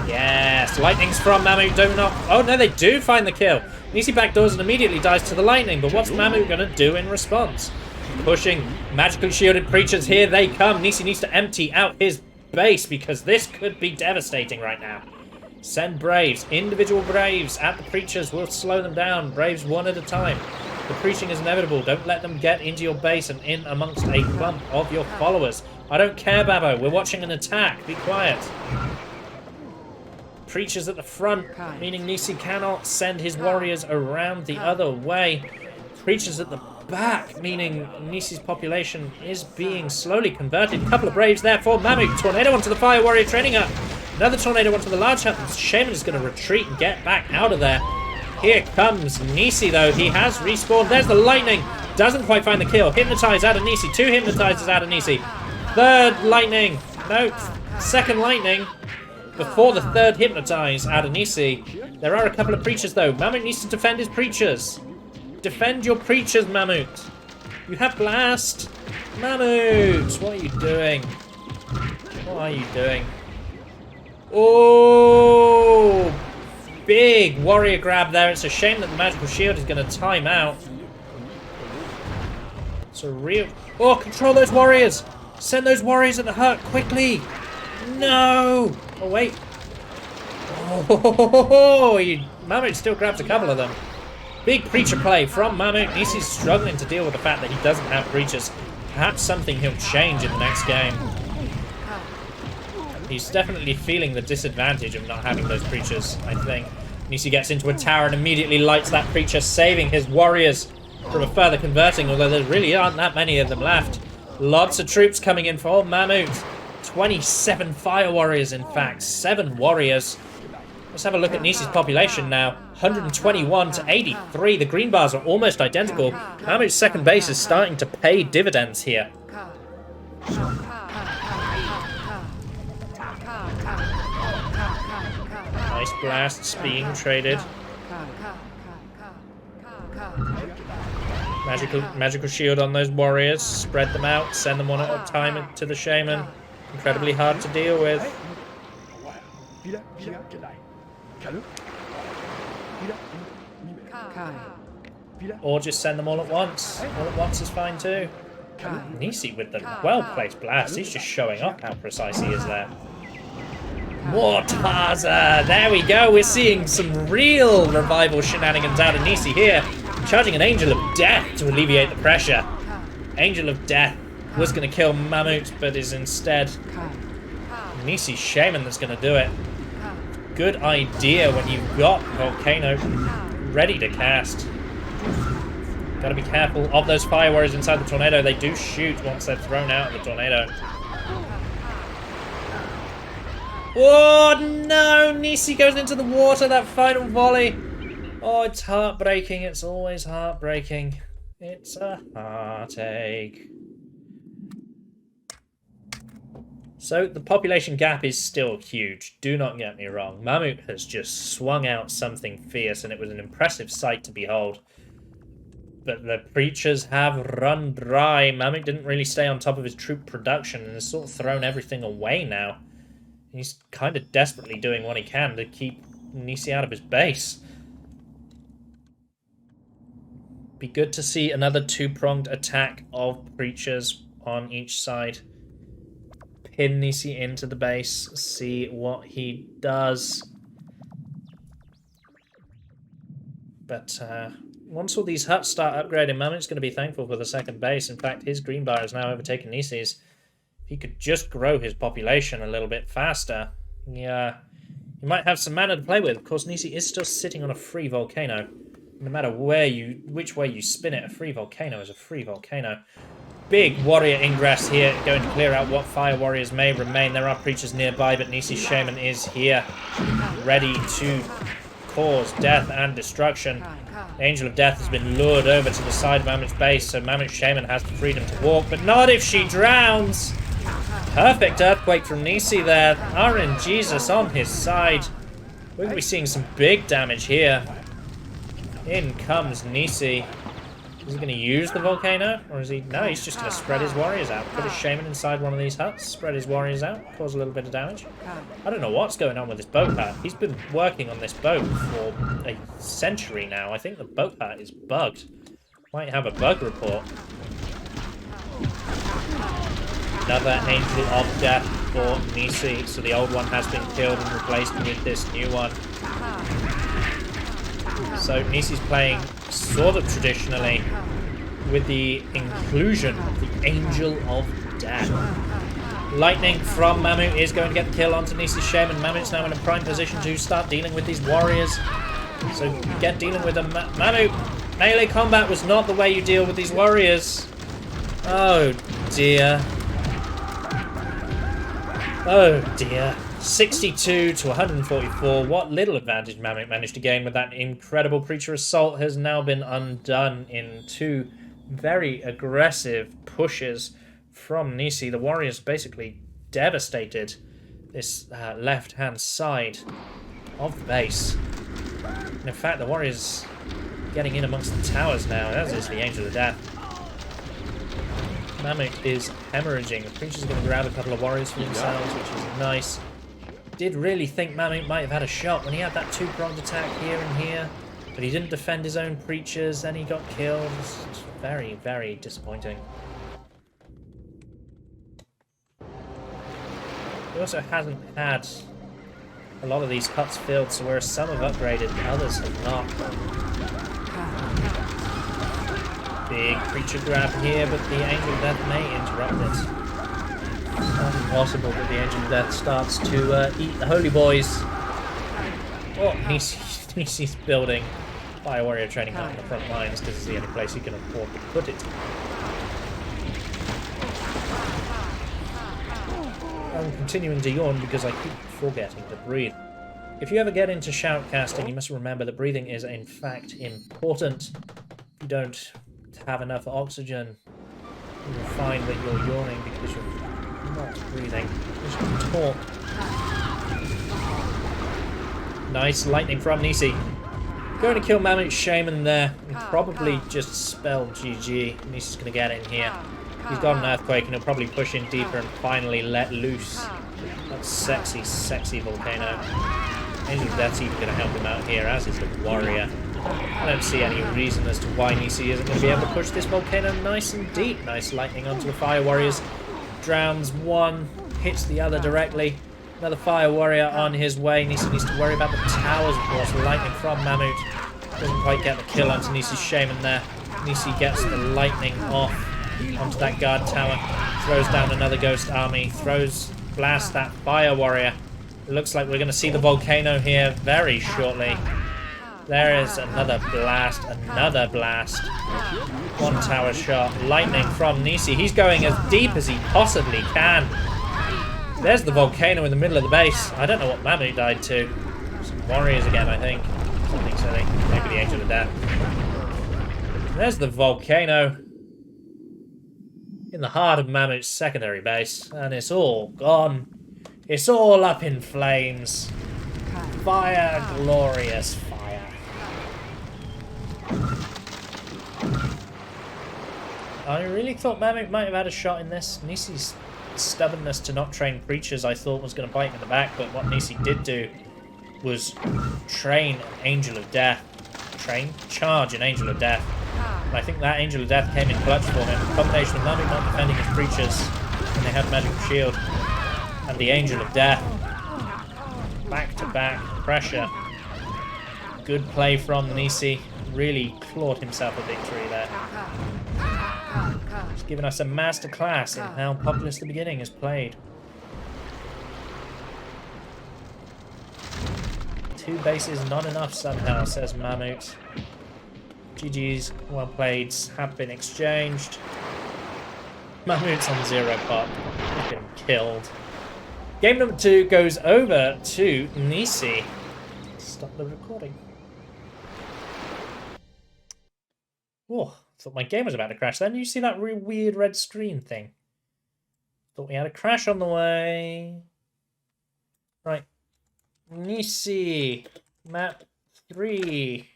Yes, lightning's from Mahmut. Do not... Oh, no, they do find the kill. Nici backdoors and immediately dies to the lightning. But what's Mahmut going to do in response? Pushing magically shielded creatures. Here they come. Nici needs to empty out his base because this could be devastating right now. Send Braves. Individual Braves at the creatures will slow them down. Braves one at a time. The preaching is inevitable. Don't let them get into your base and in amongst a clump of your followers. I don't care, Babbo. We're watching an attack. Be quiet. Preachers at the front, meaning Nici cannot send his warriors around the other way. Preachers at the back, meaning Nici's population is being slowly converted. Couple of Braves there for Mahmut. Tornado onto the fire warrior training hut. Another tornado onto the large hut. The shaman is going to retreat and get back out of there. Here comes Nici, though. He has respawned. There's the lightning. Doesn't quite find the kill. Hypnotize out of Nici. 2 hypnotizers out of Nici. Third lightning. No, second lightning. Before the third hypnotize out of Nici. There are a couple of preachers, though. Mahmut needs to defend his preachers. Defend your preachers, Mahmut. You have blast. Mahmut, what are you doing? What are you doing? Oh! Big warrior grab there. It's a shame that the magical shield is going to time out. It's a real... Oh, control those warriors! Send those warriors at the hut, quickly! No! Oh, wait. Oh, Mahmut still grabs a couple of them. Big preacher play from Mahmut. Nici's struggling to deal with the fact that he doesn't have preachers. Perhaps something he'll change in the next game. He's definitely feeling the disadvantage of not having those preachers, I think. Nici gets into a tower and immediately lights that preacher, saving his warriors from a further converting, although there really aren't that many of them left. Lots of troops coming in for Mahmut. 27 fire warriors, in fact. 7 warriors. Let's have a look at Nici's population now. 121 to 83. The green bars are almost identical. Mahmut's second base is starting to pay dividends here. Nice blasts being traded. Magical shield on those warriors. Spread them out. Send them one at a time to the shaman. Incredibly hard to deal with. Or just send them all at once. All at once is fine too. Nici with the well-placed blast. He's just showing off how precise he is there. Mortaza! There we go. We're seeing some real revival shenanigans out of Nici here. Charging an Angel of Death to alleviate the pressure. Angel of Death was going to kill Mahmut, but is instead Nici's Shaman that's going to do it. Good idea when you've got Volcano ready to cast. Gotta be careful of those fire warriors inside the tornado. They do shoot once they're thrown out of the tornado. Oh no! Nici goes into the water, that final volley. Oh, it's heartbreaking. It's always heartbreaking. It's a heartache. So, the population gap is still huge. Do not get me wrong. Mahmut has just swung out something fierce, and it was an impressive sight to behold. But the preachers have run dry. Mahmut didn't really stay on top of his troop production and has sort of thrown everything away now. He's kind of desperately doing what he can to keep Nici out of his base. Be good to see another two-pronged attack of preachers on each side. Pin Nici into the base, see what he does. But once all these huts start upgrading, Mahmut's going to be thankful for the second base. In fact, his green bar has now overtaken Nici's. If he could just grow his population a little bit faster, yeah, he might have some mana to play with. Of course, Nici is still sitting on a free volcano. No matter which way you spin it, a free volcano is a free volcano. Big warrior ingress here, going to clear out what fire warriors may remain. There are preachers nearby, but Nici's Shaman is here, ready to cause death and destruction. The Angel of Death has been lured over to the side of Mahmut's base, so Mahmut's Shaman has the freedom to walk, but not if she drowns! Perfect earthquake from Nici there. RNGesus on his side. We're going to be seeing some big damage here. In comes Nici. Is he going to use the volcano? Or is he... No, he's just going to spread his warriors out. Put his Shaman inside one of these huts. Spread his warriors out. Cause a little bit of damage. I don't know what's going on with this boat hut. He's been working on this boat for a century now. I think the boat hut is bugged. Might have a bug report. Another Angel of Death for Nici. So the old one has been killed and replaced with this new one. So Nici's playing sort of traditionally with the inclusion of the Angel of Death. Lightning from Mahmut is going to get the kill onto Nici's Shaman. Mahmut's now in a prime position to start dealing with these warriors. So get dealing with them. Mahmut, melee combat was not the way you deal with these warriors. Oh dear. Oh dear. 62 to 144. What little advantage Mahmut managed to gain with that incredible Preacher Assault has now been undone in two very aggressive pushes from Nici. The Warriors basically devastated this left-hand side of the base. And in fact, the Warriors getting in amongst the towers now, as is the Angel of Death. Mahmut is hemorrhaging. The Preachers are going to grab a couple of Warriors for themselves, which is nice. Did really think Mahmut might have had a shot when he had that two-pronged attack here and here, but he didn't defend his own Preachers, then he got killed. It's very, very disappointing. He also hasn't had a lot of these huts filled, so whereas some have upgraded, others have not. Big Preacher grab here, but the Angel of Death may interrupt it. It's not impossible that the Angel of Death starts to eat the Holy Boys. Oh, Nici's building Fire Warrior training hut on the front lines because it's the only place he can afford to put it. I'm continuing to yawn because I keep forgetting to breathe. If you ever get into shoutcasting, you must remember that breathing is in fact important. If you don't have enough oxygen, you will find that you're yawning because you're not breathing. Just talk. Nice lightning from Nici. Going to kill Mahmut Shaman there and probably just spell GG. Nici's going to get in here. He's got an earthquake and he'll probably push in deeper and finally let loose that sexy, sexy volcano. Angel of Death's even going to help him out here, as is the warrior. I don't see any reason as to why Nici isn't going to be able to push this volcano nice and deep. Nice lightning onto the fire warriors. Drowns one, hits the other directly. Another fire warrior on his way. Nici needs to worry about the towers, of course. Lightning from Mahmut. Doesn't quite get the kill onto Nici's Shaman there. Nici gets the lightning off onto that guard tower. Throws down another ghost army. Blasts that fire warrior. It looks like we're going to see the volcano here very shortly. There is another blast. Another blast. One tower shot. Lightning from Nici. He's going as deep as he possibly can. There's the volcano in the middle of the base. I don't know what Mahmut died to. Some warriors again, I think. Something silly. Maybe the Angel of Death. There's the volcano in the heart of Mahmut's secondary base. And it's all gone. It's all up in flames. Fire, glorious fire. I really thought Mahmut might have had a shot in this. Nici's stubbornness to not train preachers I thought was going to bite him in the back, but what Nici did do was train an Angel of Death. Charge an Angel of Death. And I think that Angel of Death came in clutch for him. A combination of Mahmut not defending his preachers when they had magical shield, and the Angel of Death. Back-to-back pressure. Good play from Nici. Really clawed himself a victory there. He's given us a masterclass in how Populous the Beginning is played. 2 bases not enough somehow, says Mahmut. GG's, well played, have been exchanged. Mahmut's on 0 pop. He's been killed. Game number 2 goes over to Nici. Stop the recording. Oh, thought my game was about to crash then. You see that weird red screen thing? Thought we had a crash on the way. Right. Nici. Map 3.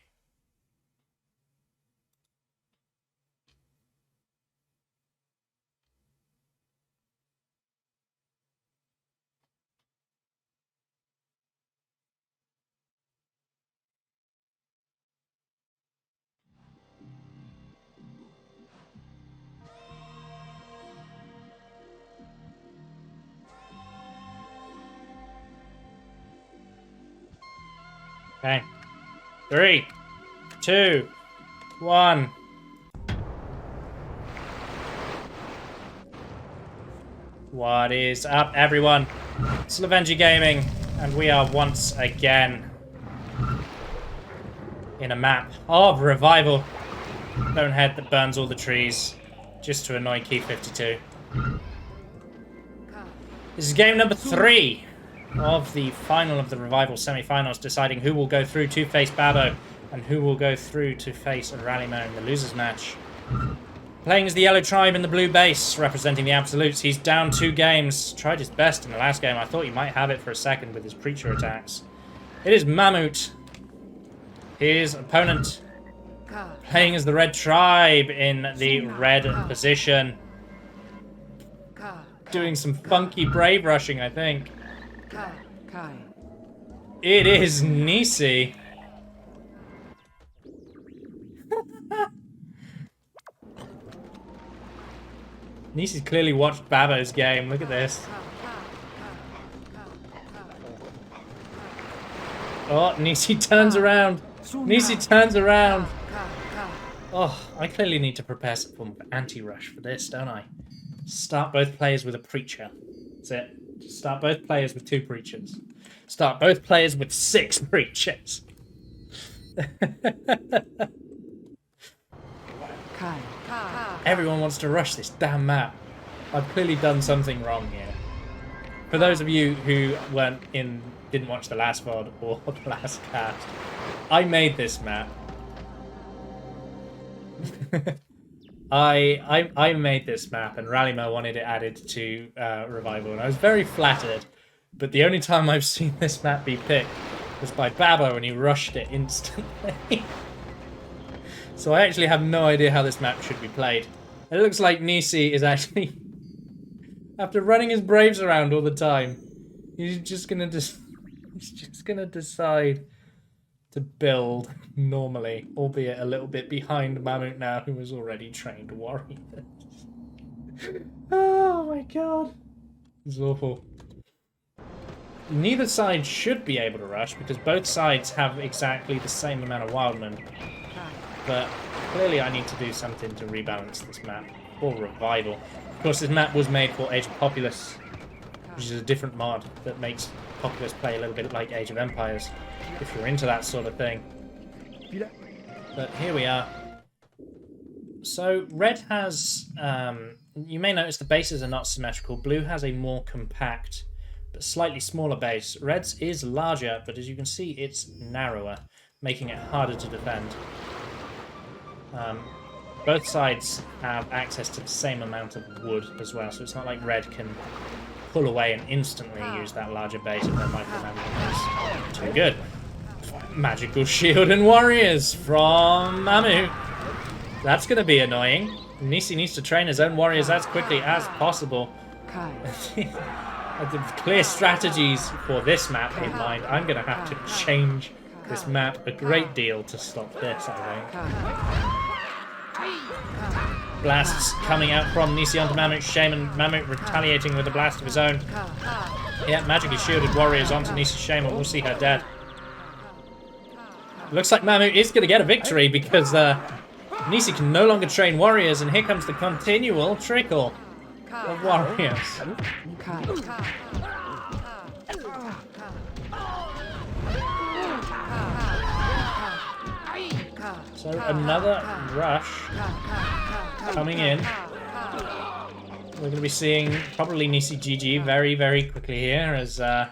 Okay. 3, 2, 1. What is up, everyone? It's Lovenji Gaming, and we are once again in a map of Revival. Bonehead that burns all the trees just to annoy Key 52. This is game number 3 of the final of the Revival semi-finals, deciding who will go through to face Babo and who will go through to face Rallymo in the losers match. Playing as the yellow tribe in the blue base, representing the Absolutes. He's down 2 games. Tried his best in the last game. I thought he might have it for a second with his preacher attacks. It is Mahmut, his opponent, playing as the red tribe in the red position. Doing some funky brave rushing, I think. It is Nici. Nici's clearly watched Babo's game. Look at this. Oh, Nici turns around. Nici turns around. Oh, I clearly need to prepare some form of anti-rush for this, don't I? Start both players with a preacher. That's it. Start both players with 2 preachers. Start both players with 6 preachers. Everyone wants to rush this damn map. I've clearly done something wrong here. For those of you who didn't watch the last VOD or the last cast, I made this map. I made this map, and Rallymo wanted it added to Revival, and I was very flattered. But the only time I've seen this map be picked was by Babbo and he rushed it instantly. So I actually have no idea how this map should be played. It looks like Nici is actually, after running his Braves around all the time, he's just gonna decide to build normally, albeit a little bit behind Mahmut now, who has already trained warriors. Oh my god. It's awful. Neither side should be able to rush because both sides have exactly the same amount of wildmen. But clearly I need to do something to rebalance this map for revival. Of course, this map was made for Age of Populous, which is a different mod that makes Populous play a little bit like Age of Empires, if you're into that sort of thing. But here we are. So red has, you may notice the bases are not symmetrical. Blue has a more compact but slightly smaller base. Red's is larger, but as you can see, it's narrower, making it harder to defend. Both sides have access to the same amount of wood as well, so it's not like red can pull away and instantly use that larger base if their micromanagement is too good. Magical shield and warriors from Mahmut. That's going to be annoying. Nici needs to train his own warriors as quickly as possible. With clear strategies for this map in mind, I'm going to have to change this map a great deal to stop this, I think. Blasts coming out from Nici onto Mahmut. Shaman. Mahmut retaliating with a blast of his own. Yeah, magically shielded warriors onto Nici's Shaman. We'll see her dead. Looks like Mahmut is going to get a victory because Nici can no longer train warriors, and here comes the continual trickle of warriors. So another rush coming in. We're going to be seeing probably Nici GG very, very quickly here as... oh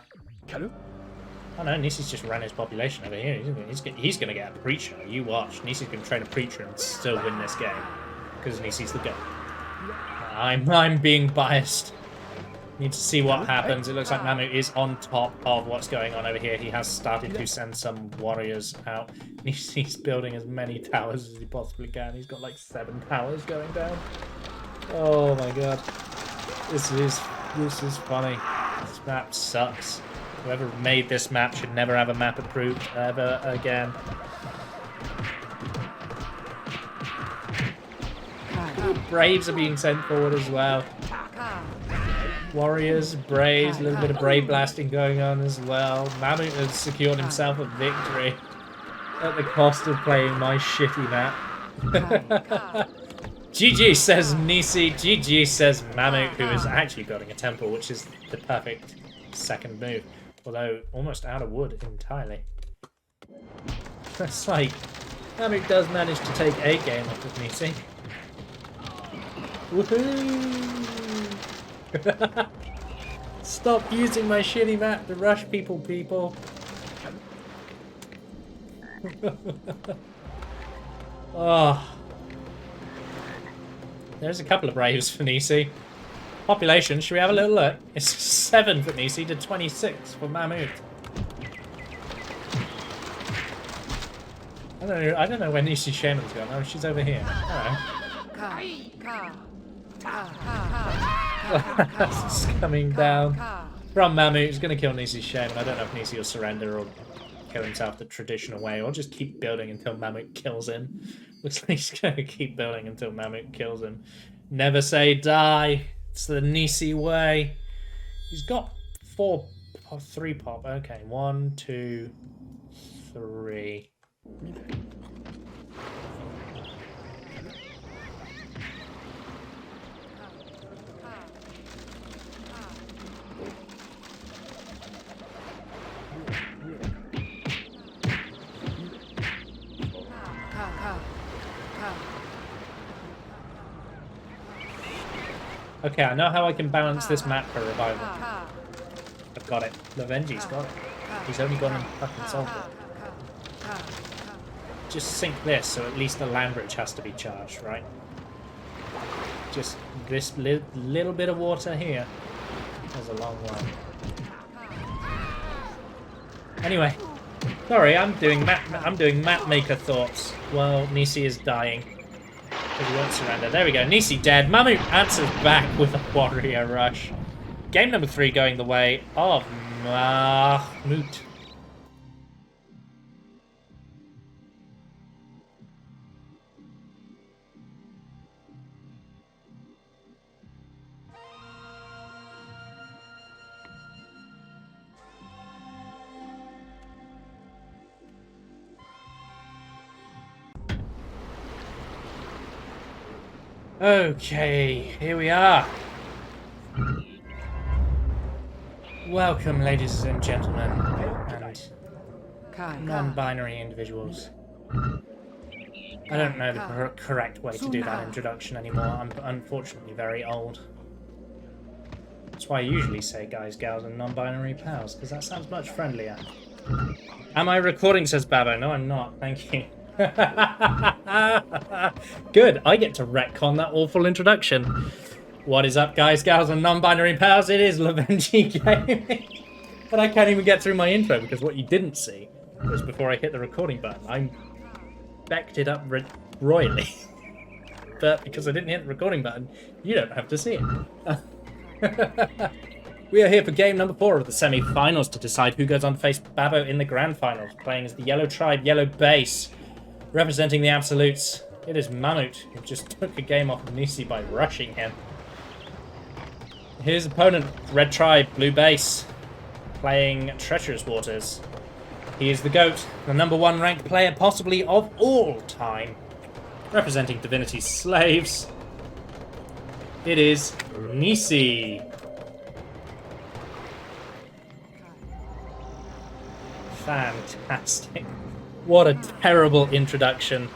no, Nici's just ran his population over here. He's going to get a preacher. You watch. Nici's going to train a preacher and still win this game. Because Nici's the GOAT. I'm being biased. Need to see what happens. It looks like Mahmut is on top of what's going on over here. He has started to send some warriors out. He's building as many towers as he possibly can. He's got like 7 towers going down. Oh my god. This is funny. This map sucks. Whoever made this map should never have a map approved ever again. Braves are being sent forward as well. Warriors, Braves, a little bit of Brave blasting going on as well. Mahmut has secured himself a victory at the cost of playing my shitty map. GG says Nici, GG says Mahmut, who is actually building a temple, which is the perfect second move. Although almost out of wood entirely. That's like, Mahmut does manage to take a game off of Nici. Woohoo! Stop using my shitty map to rush people. Oh. There's a couple of Braves for Nici. Population, should we have a little look? It's 7 for Nici to 26 for Mahmut. I don't know where Nici's Shaman's gone. Oh, she's over here. Alright. It's coming down from Mahmut. He's going to kill Nici's Shaman. I don't know if Nici will surrender or kill himself the traditional way, or just keep building until Mahmut kills him. Looks like he's going to keep building until Mahmut kills him. Never say die. It's the Nici way. He's got 3 pop. Okay, 1, 2, 3. Okay, I know how I can balance this map for revival. I've got it. Lovenji's got it. He's only gone and fucking solved it. Just sink this, so at least the land bridge has to be charged, right? Just this little bit of water here goes a long way. Anyway, Sorry, I'm doing map maker thoughts. Well, Nici is dying. Because he won't surrender. There we go. Nici dead. Mahmut answers back with a warrior rush. Game number 3 going the way of Mahmut. Okay, here we are. Welcome, ladies and gentlemen, and non-binary individuals. I don't know the correct way to do that introduction anymore. I'm unfortunately very old. That's why I usually say guys, gals, and non-binary pals, because that sounds much friendlier. Am I recording, says Babbo? No, I'm not. Thank you. Good, I get to retcon that awful introduction. What is up, guys, gals, and non-binary pals? It is Lovenji Gaming. But I can't even get through my intro because what you didn't see was before I hit the recording button. I backed it up royally. But because I didn't hit the recording button, you don't have to see it. We are here for game number 4 of the semi-finals to decide who goes on to face Babbo in the grand finals, playing as the Yellow Tribe, Yellow Base. Representing the Absolutes, it is Mahmut, who just took a game off of Nici by rushing him. His opponent, Red Tribe, Blue Base, playing Treacherous Waters. He is the GOAT, the #1 ranked player possibly of all time. Representing Divinity's Slaves, it is Nici. Fantastic. What a terrible introduction.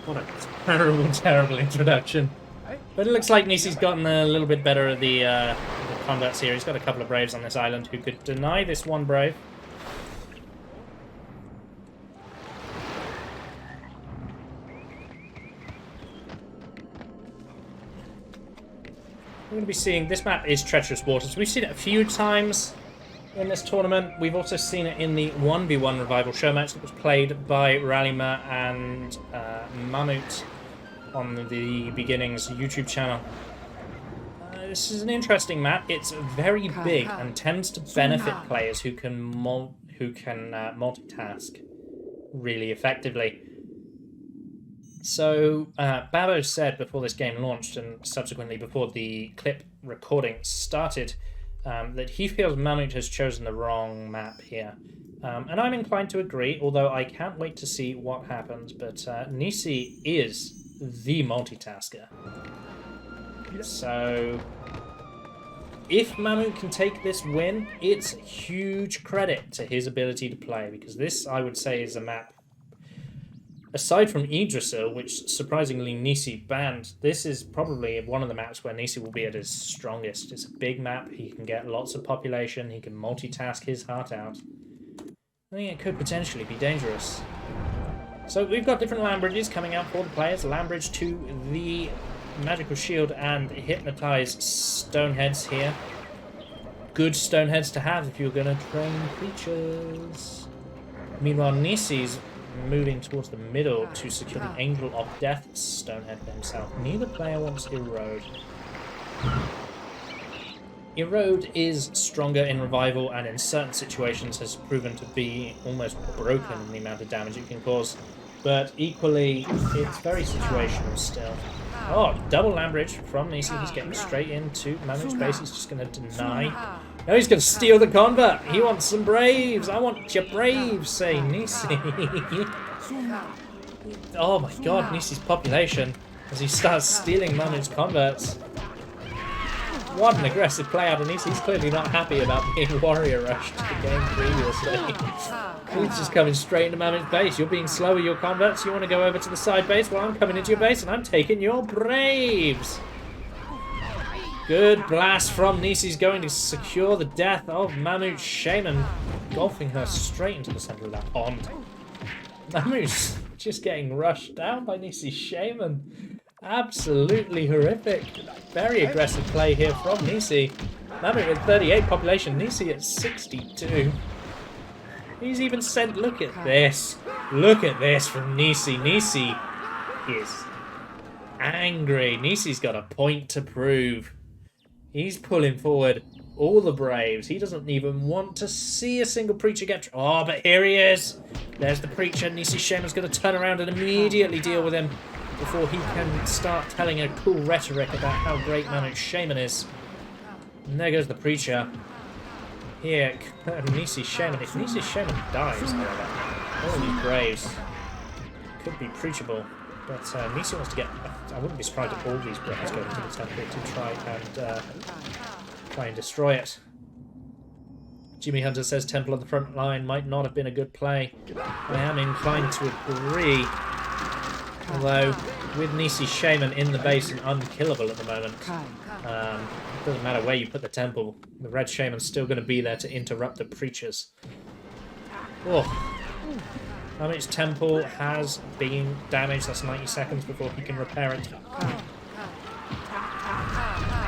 What a terrible, terrible introduction. But it looks like Nici's gotten a little bit better at the combats here. He's got a couple of Braves on this island who could deny this one Brave. We're going to be seeing, this map is Treacherous Waters. We've seen it a few times in this tournament. We've also seen it in the 1v1 Revival show match that was played by Rallyma and Mahmut on the Beginnings YouTube channel. This is an interesting map. It's very big and tends to benefit players who can multitask really effectively. So, Babbo said before this game launched, and subsequently before the clip recording started, that he feels Mahmut has chosen the wrong map here. And I'm inclined to agree, although I can't wait to see what happens. But Nici is the multitasker. So, if Mahmut can take this win, it's huge credit to his ability to play, because this, I would say, is a map, aside from Yggdrasil, which surprisingly Nici banned, this is probably one of the maps where Nici will be at his strongest. It's a big map, he can get lots of population, he can multitask his heart out. I think it could potentially be dangerous. So we've got different land bridges coming out for the players. Land bridge to the Magical Shield and Hypnotize Stoneheads here. Good Stoneheads to have if you're going to train creatures. Meanwhile, Nici's moving towards the middle to secure the Angel of Death Stonehead for himself. Neither player wants Erode. Erode is stronger in Revival and in certain situations has proven to be almost broken in the amount of damage it can cause. But equally, it's very situational still. Oh, double land bridge from Nici. He's getting straight into Mahmut's base. He's just going to deny. No, he's going to steal the convert. He wants some Braves. I want your Braves, say Nici. Oh my god, Nici's population as he starts stealing Mahmut's converts. What an aggressive play out of Nici. He's clearly not happy about being warrior rushed to the game previously. He's just coming straight into Mahmut's base. You're being slow with your converts. You want to go over to the side base? Well, I'm coming into your base and I'm taking your Braves. Good blast from Nici's going to secure the death of Mahmut's Shaman, golfing her straight into the center of that pond. Mahmut's just getting rushed down by Nici's Shaman. Absolutely horrific. Very aggressive play here from Nici. Mahmut with 38 population, Nici at 62. He's even sent, look at this. Look at this from Nici. Nici is angry. Nici's got a point to prove. He's pulling forward all the Braves. He doesn't even want to see a single preacher get... Oh, but here he is. There's the preacher. Nici Shaman's going to turn around and immediately deal with him before he can start telling a cool rhetoric about how great Mahmut Shaman is. And there goes the preacher. Here, Nici Shaman. If Nici Shaman dies, however, all these Braves could be preachable. But Nici wants to get... I wouldn't be surprised if all these Braves go into the temple to try and destroy it. Jimmy Hunter says temple on the front line might not have been a good play. I am inclined to agree. Although, with Nici Shaman in the base and unkillable at the moment, it doesn't matter where you put the temple, the Red Shaman's still going to be there to interrupt the preachers. Oh. Mahmut's temple has been damaged. That's 90 seconds before he can repair it.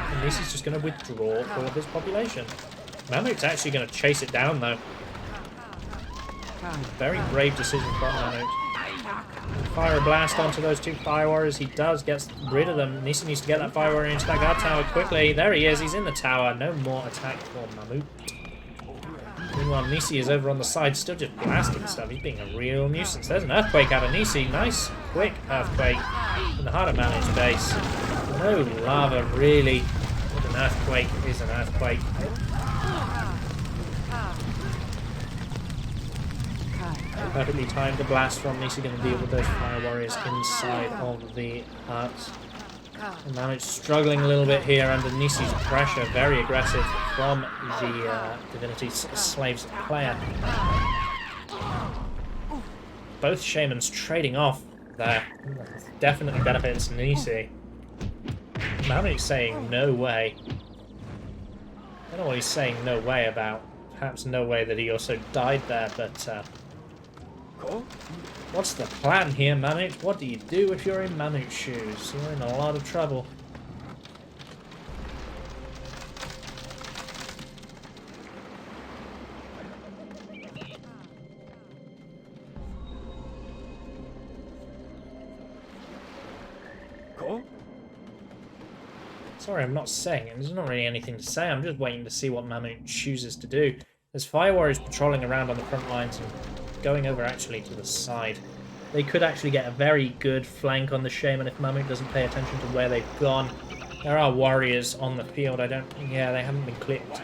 And Nici's just going to withdraw all of his population. Mahmut's actually going to chase it down, though. Very brave decision from Mahmut. Fire a blast onto those two Fire Warriors. He does, gets rid of them. Nici needs to get that Fire Warrior into that guard tower quickly. There he is, he's in the tower. No more attack for Mahmut. Meanwhile, Nici is over on the side, still just blasting stuff. He's being a real nuisance. There's an earthquake out of Nici. Nice, quick earthquake in the heart of Mahmut's base. No lava, really. But an earthquake is an earthquake. Perfectly timed the blast from Nici, going to deal with those Fire Warriors inside of the hut. And Mahmut's struggling a little bit here under Nici's pressure. Very aggressive from the Divinity Slaves player. Both Shamans trading off there. Definitely benefits Nici. Mahmut's saying no way. I don't know what he's saying no way about. Perhaps no way that he also died there, but... what's the plan here, Mahmut? What do you do if you're in Mahmut's shoes? You're in a lot of trouble. Sorry, I'm not saying it. There's not really anything to say. I'm just waiting to see what Mahmut chooses to do. There's Fire Warriors patrolling around on the front lines and going over actually to the side. They could actually get a very good flank on the Shaman if Mahmut doesn't pay attention to where they've gone. There are warriors on the field. Yeah, they haven't been clipped.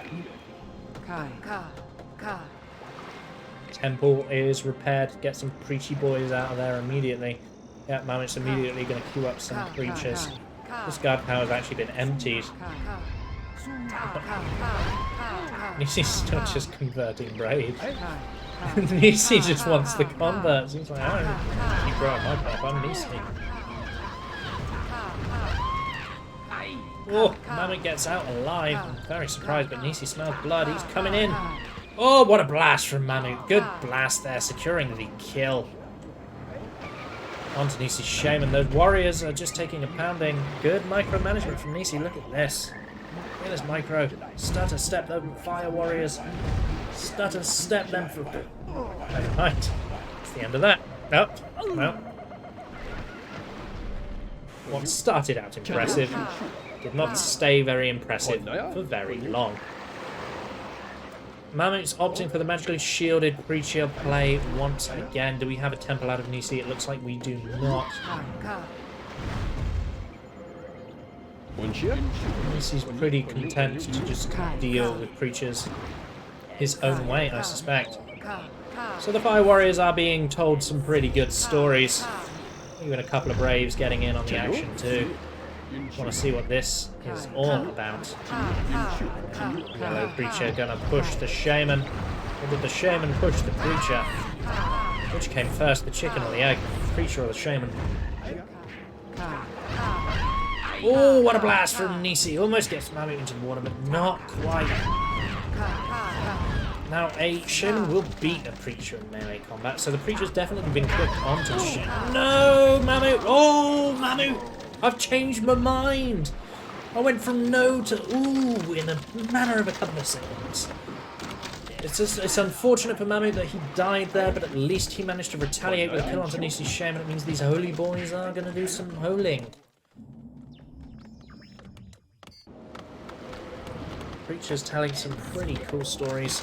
Temple is repaired. Get some preachy boys out of there immediately. Yeah, Mahmut's immediately going to queue up some preachers. This guard power has actually been emptied. Nici's still just converting Braves. Nici just wants the converts. He's like, I don't keep growing my pop, I'm Nici. Oh, Mahmut gets out alive. I'm very surprised, but Nici smells blood. He's coming in. Oh, what a blast from Mahmut. Good blast there, securing the kill. On to Nici's Shaman. Those warriors are just taking a pounding. Good micromanagement from Nici. Look at this. Look at this micro. Stutter step those Fire Warriors. Stutter step them for... Never mind. It's the end of that. Oh, well. What started out impressive did not stay very impressive for very long. Mahmut's opting for the magically shielded preacher play once again. Do we have a temple out of Nici? It looks like we do not. Nici's pretty content to just deal with preachers his own way, I suspect. So the Fire Warriors are being told some pretty good stories. Even a couple of Braves getting in on the action too. Want to see what this is all about. Yellow Preacher gonna push the Shaman. Or did the Shaman push the Preacher? Which came first, the chicken or the egg? The Preacher or the Shaman? Oh, what a blast from Nici. Almost gets Mahmut into the water, but not quite. Now, a Shaman will beat a Preacher in melee combat, so the Preacher's definitely been clipped onto the Shaman. No, Mahmut! Oh, Mahmut! I've changed my mind. I went from no to ooh in a matter of a couple of seconds. It's unfortunate for Mahmut that he died there, but at least he managed to retaliate with a kill onto Nici's shaman. It means these holy boys are going to do some holing. Preacher's telling some pretty cool stories.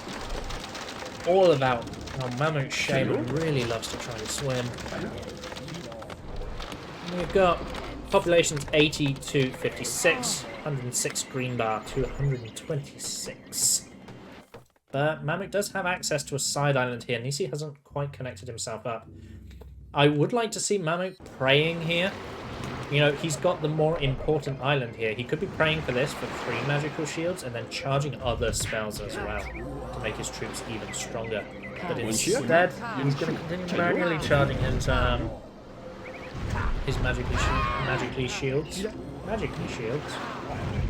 All about how Mahmut's shaman really loves to try to swim. And we've got populations 80 to 56, 106 green bar to 126. But Mahmut does have access to a side island here. Nici hasn't quite connected himself up. I would like to see Mahmut praying here. You know, he's got the more important island here. He could be praying for this for 3 magical shields and then charging other spells as well to make his troops even stronger. But instead, he's going to continue manually charging his magically shields. Magically shields?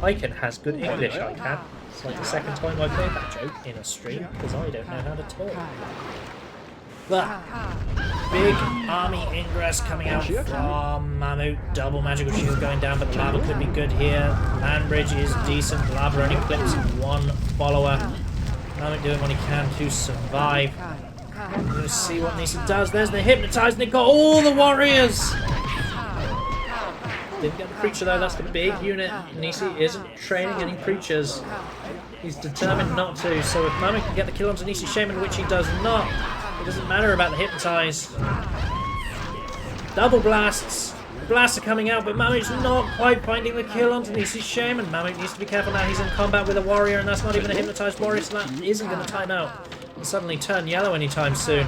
Icon has good English, Icon. It's like the second time I've made that joke in a stream because I don't know how to talk. But big army ingress coming out from Mahmut. Double magical shields going down, but the lava could be good here. Land bridge is decent. Lava only clips 1 follower. Mahmut doing what he can to survive. We're going to see what Nici does. There's the hypnotize, and they've got all the warriors. Didn't get the preacher though, that's the big unit. Nici isn't training any preachers. He's determined not to, so if Mahmut can get the kill onto Nici's shaman, which he does not, it doesn't matter about the hypnotize. Double blasts. Blasts are coming out, but Mahmut's not quite finding the kill onto Nici's shaman. Mahmut needs to be careful now, he's in combat with a warrior, and that's not even a hypnotized warrior, so that isn't going to time out and suddenly turn yellow anytime soon.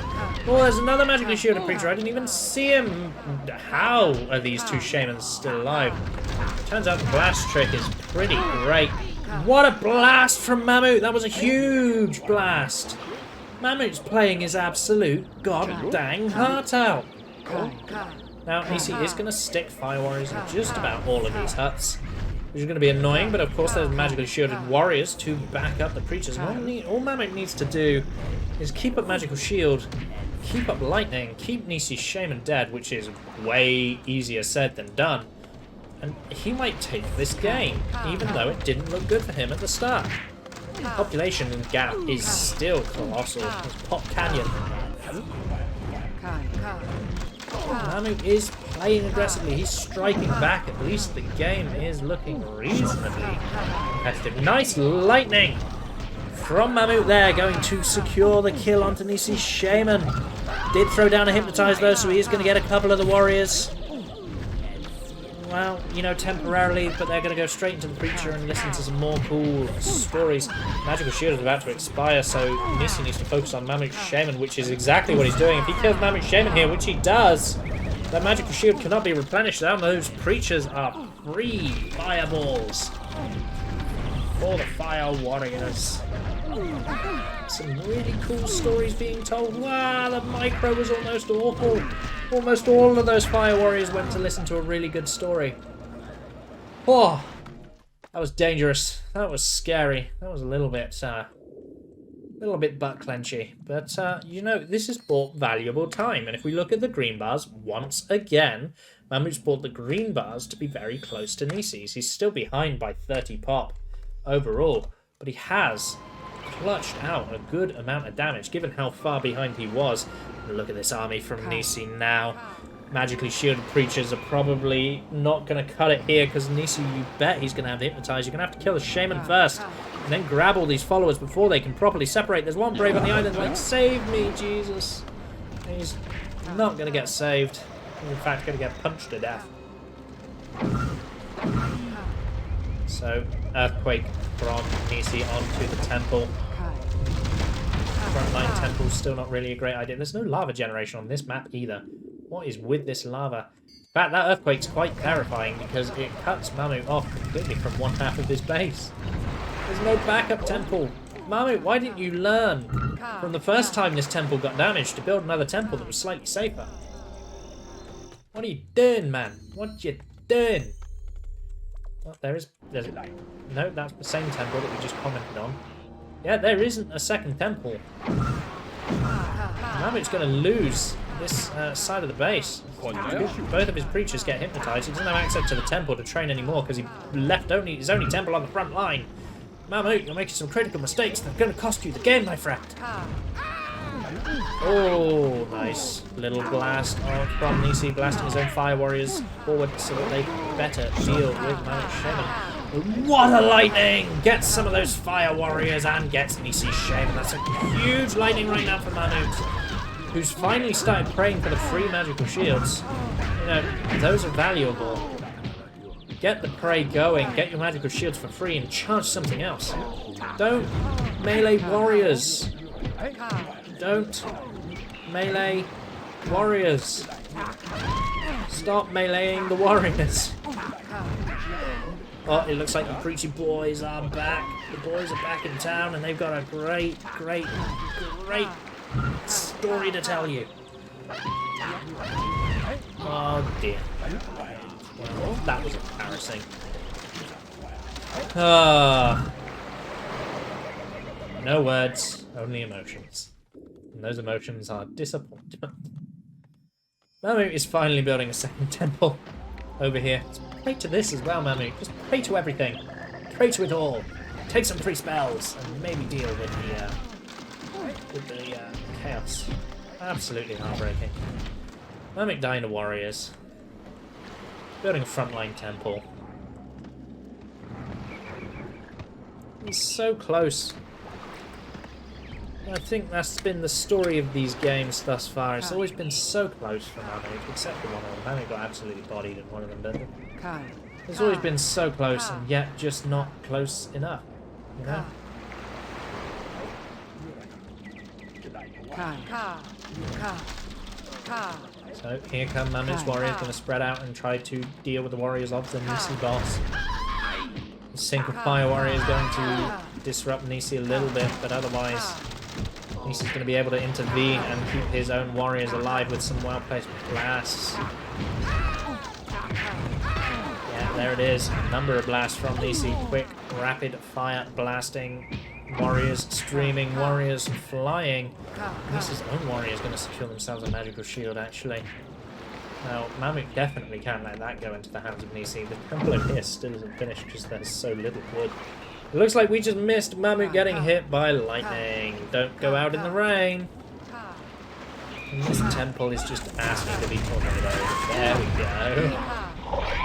Oh, there's another magically shielded preacher. I didn't even see him. How are these 2 shamans still alive? Turns out the blast trick is pretty great. What a blast from Mahmut! That was a huge blast. Mahmut's playing his absolute god dang heart out. Now, Nici is going to stick fire warriors in just about all of these huts, which is going to be annoying, but of course there's magically shielded warriors to back up the preachers. All Mahmut needs to do is keep up magical shield, keep up lightning, keep Nici's shaman dead, which is way easier said than done. And he might take this game, even though it didn't look good for him at the start. Population gap is still colossal. It's Pop Canyon. Mahmut is playing aggressively. He's striking back. At least the game is looking reasonably competitive. Nice lightning from Mahmut there, going to secure the kill onto Nici's shaman. Did throw down a hypnotize though, so he is going to get a couple of the warriors. Well, you know, temporarily, but they're going to go straight into the preacher and listen to some more cool stories. Magical shield is about to expire, so Nici needs to focus on Mahmut's shaman, which is exactly what he's doing. If he kills Mahmut's shaman here, which he does, that magical shield cannot be replenished. Now those preachers are free fireballs for the fire warriors. Some really cool stories being told. Wow, the micro was almost awful. Almost all of those fire warriors went to listen to a really good story. Oh, that was dangerous. That was scary. That was a little bit butt clenchy. But you know, this has bought valuable time. And if we look at the green bars once again, Mahmut's bought the green bars to be very close to Nici's. He's still behind by 30 pop overall, but he has clutched out a good amount of damage given how far behind he was. And look at this army from Nici now. Magically shielded preachers are probably not going to cut it here because Nici, you bet he's going to have the hypnotize. You're going to have to kill the shaman first and then grab all these followers before they can properly separate. There's one brave on the island like, save me, Jesus. He's not going to get saved. He's in fact going to get punched to death. So, earthquake from Nici onto the temple. Frontline temple still not really a great idea. There's no lava generation on this map either. What is with this lava? In fact, that earthquake's quite terrifying because it cuts Mahmut off completely from one half of his base. There's no backup temple. Mahmut, why didn't you learn from the first time this temple got damaged to build another temple that was slightly safer? What are you doing, man? What you doing? Oh, there's no, that's the same temple that we just commented on. Yeah, there isn't a second temple. Mahmut's going to lose this side of the base. Both of his preachers get hypnotized. He doesn't have access to the temple to train anymore because he left his only temple on the front line. Mahmut, you're making some critical mistakes that are going to cost you the game, my friend. Oh, nice little blast from Nici, blasting his own fire warriors forward so that they can better deal with Mahmut's shaman. What a lightning! Gets some of those fire warriors and gets Nici's shaman. That's a huge lightning right now for Mahmut, who's finally started praying for the free magical shields. You know, those are valuable. Get the prey going, get your magical shields for free, and charge something else. Don't melee warriors. Don't melee warriors. Stop meleeing the warriors. Oh, it looks like the preachy boys are back. The boys are back in town, and they've got a great story to tell you. Oh dear. Well, that was embarrassing. No words, only emotions. And those emotions are disappointment. Mahmut is finally building a second temple over here. Just pray to this as well, Mahmut. Just pray to everything. Pray to it all. Take some free spells and maybe deal with the chaos. Absolutely heartbreaking. Mahmut dying to warriors. Building a frontline temple. He's so close. I think that's been the story of these games thus far. It's always been so close for Mahmut, except for one of them. Mahmut got absolutely bodied in one of them, didn't it? It's always been so close, and yet just not close enough. You know? So here come Mahmut's warriors, going to spread out and try to deal with the warriors of the Nici boss. The Sync of Fire warrior is going to disrupt Nici a little bit, but otherwise Nici's going to be able to intervene and keep his own warriors alive with some well-placed blasts. Yeah, there it is. A number of blasts from Nici. Quick, rapid fire blasting. Warriors streaming, warriors flying. Nici's own warrior is going to secure themselves a magical shield, actually. Now, Mahmut definitely can't let that go into the hands of Nici. The temple over here still isn't finished because there's so little wood. It looks like we just missed Mahmut getting hit by lightning. Don't go out in the rain. And this temple is just asking to be tornadoed. There we go.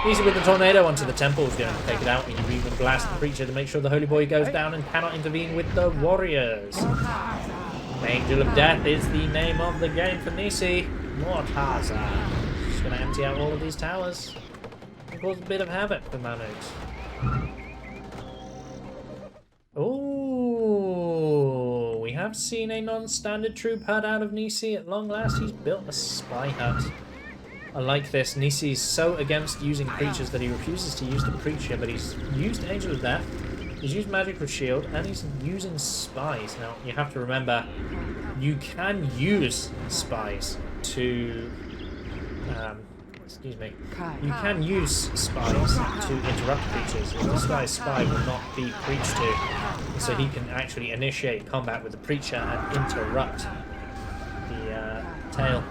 Nici with the tornado onto the temple is going to take it out. And you even blast the creature to make sure the holy boy goes down and cannot intervene with the warriors. Angel of Death is the name of the game for Nici. Mortaza. Just going to empty out all of these towers and cause a bit of havoc for Mahmut. Oh, we have seen a non-standard troop hut out of Nici. At long last, he's built a spy hut. I like this. Nici's so against using creatures that he refuses to use the creature, but he's used Angel of Death, he's used Magical Shield, and he's using spies. Now, you have to remember, you can use spies to... excuse me. You can use spies to interrupt creatures. This guy's spy will not be preached to, so he can actually initiate combat with the preacher and interrupt the tail.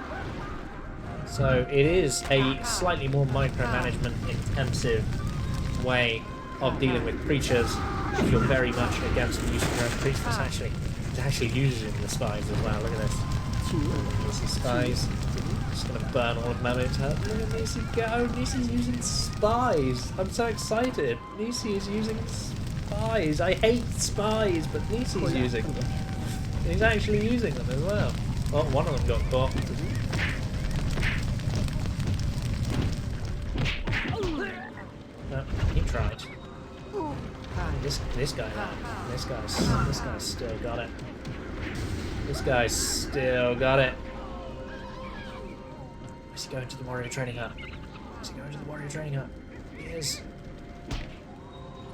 So it is a slightly more micromanagement intensive way of dealing with creatures if you're very much against the use of your own creatures. It's actually using the spies as well. Look at this. This is spies. Just gonna burn all of Mahmut's hut. Look at Nici go! Nici's using spies! I'm so excited! Nici is using spies! I hate spies, but Nici's using them. He's actually using them as well. Oh, one of them got caught. No, he tried. This guy still got it. This guy's still got it. Is he going to the warrior training hut? Is he going to the warrior training hut? He is.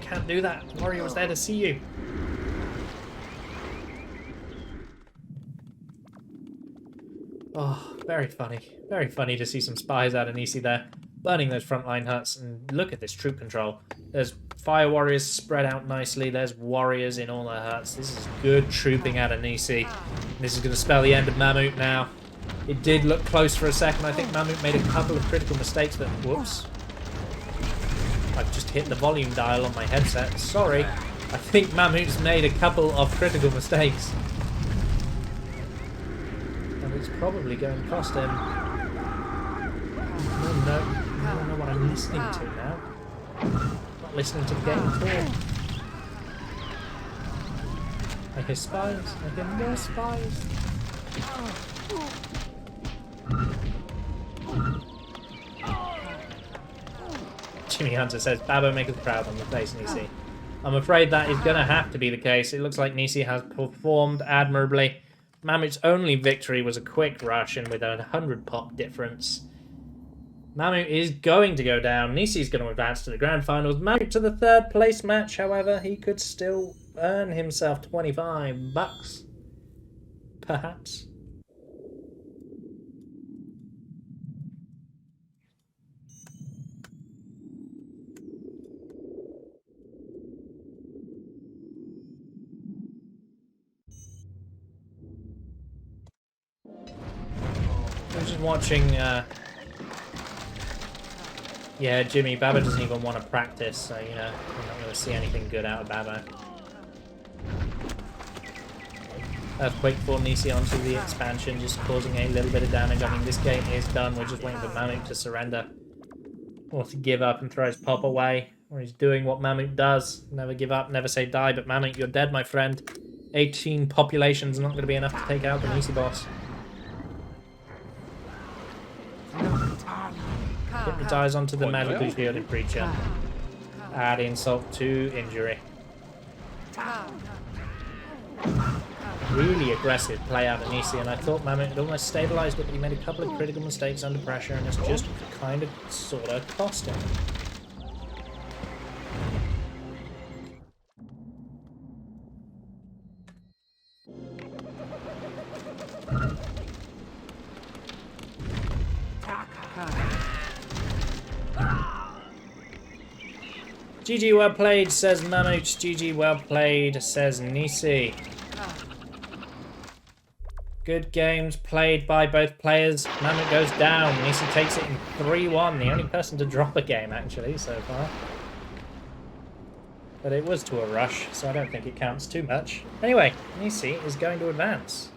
Can't do that. The warrior was there to see you. Oh, very funny. Very funny to see some spies out of Nici there. Burning those frontline huts, and look at this troop control. There's fire warriors spread out nicely. There's warriors in all their huts. This is good trooping out of Nici. This is going to spell the end of Mahmut now. It did look close for a second. I think Mahmut made a couple of critical mistakes that... Whoops. I've just hit the volume dial on my headset. Sorry. I think Mahmut's made a couple of critical mistakes. And it's probably going to cost him. Oh no. I don't know what I'm listening to now. Not listening to the game at all. I hear spies. I hear more spies. Jimmy Hunter says, Babbo make us proud on the face, Nici. I'm afraid that is going to have to be the case. It looks like Nici has performed admirably. Mahmut's only victory was a quick rush and with a 100 pop difference. Mahmut is going to go down. Nici's going to advance to the grand finals. Mahmut to the third place match, however, he could still earn himself $25. Perhaps. I'm just watching, yeah, Jimmy, Babbo doesn't even want to practice, so, you know, we're not going to see anything good out of Babbo. Earthquake for Nici onto the expansion, just causing a little bit of damage. I mean, this game is done. We're just waiting for Mahmut to surrender. Or to give up and throw his pop away. Or he's doing what Mahmut does. Never give up, never say die. But Mahmut, you're dead, my friend. 18 population's not going to be enough to take out the Nici boss. Hypnotize onto the magically shielded creature. Add insult to injury. Really aggressive play out of Nici, and I thought Mahmut had almost stabilised it, but he made a couple of critical mistakes under pressure, and it's just kind of, sort of, cost him. GG well played, says Mahmut. GG well played, says Nici. Good games played by both players. Mahmut goes down. Nici takes it in 3-1. The only person to drop a game, actually, so far. But it was to a rush, so I don't think it counts too much. Anyway, Nici is going to advance.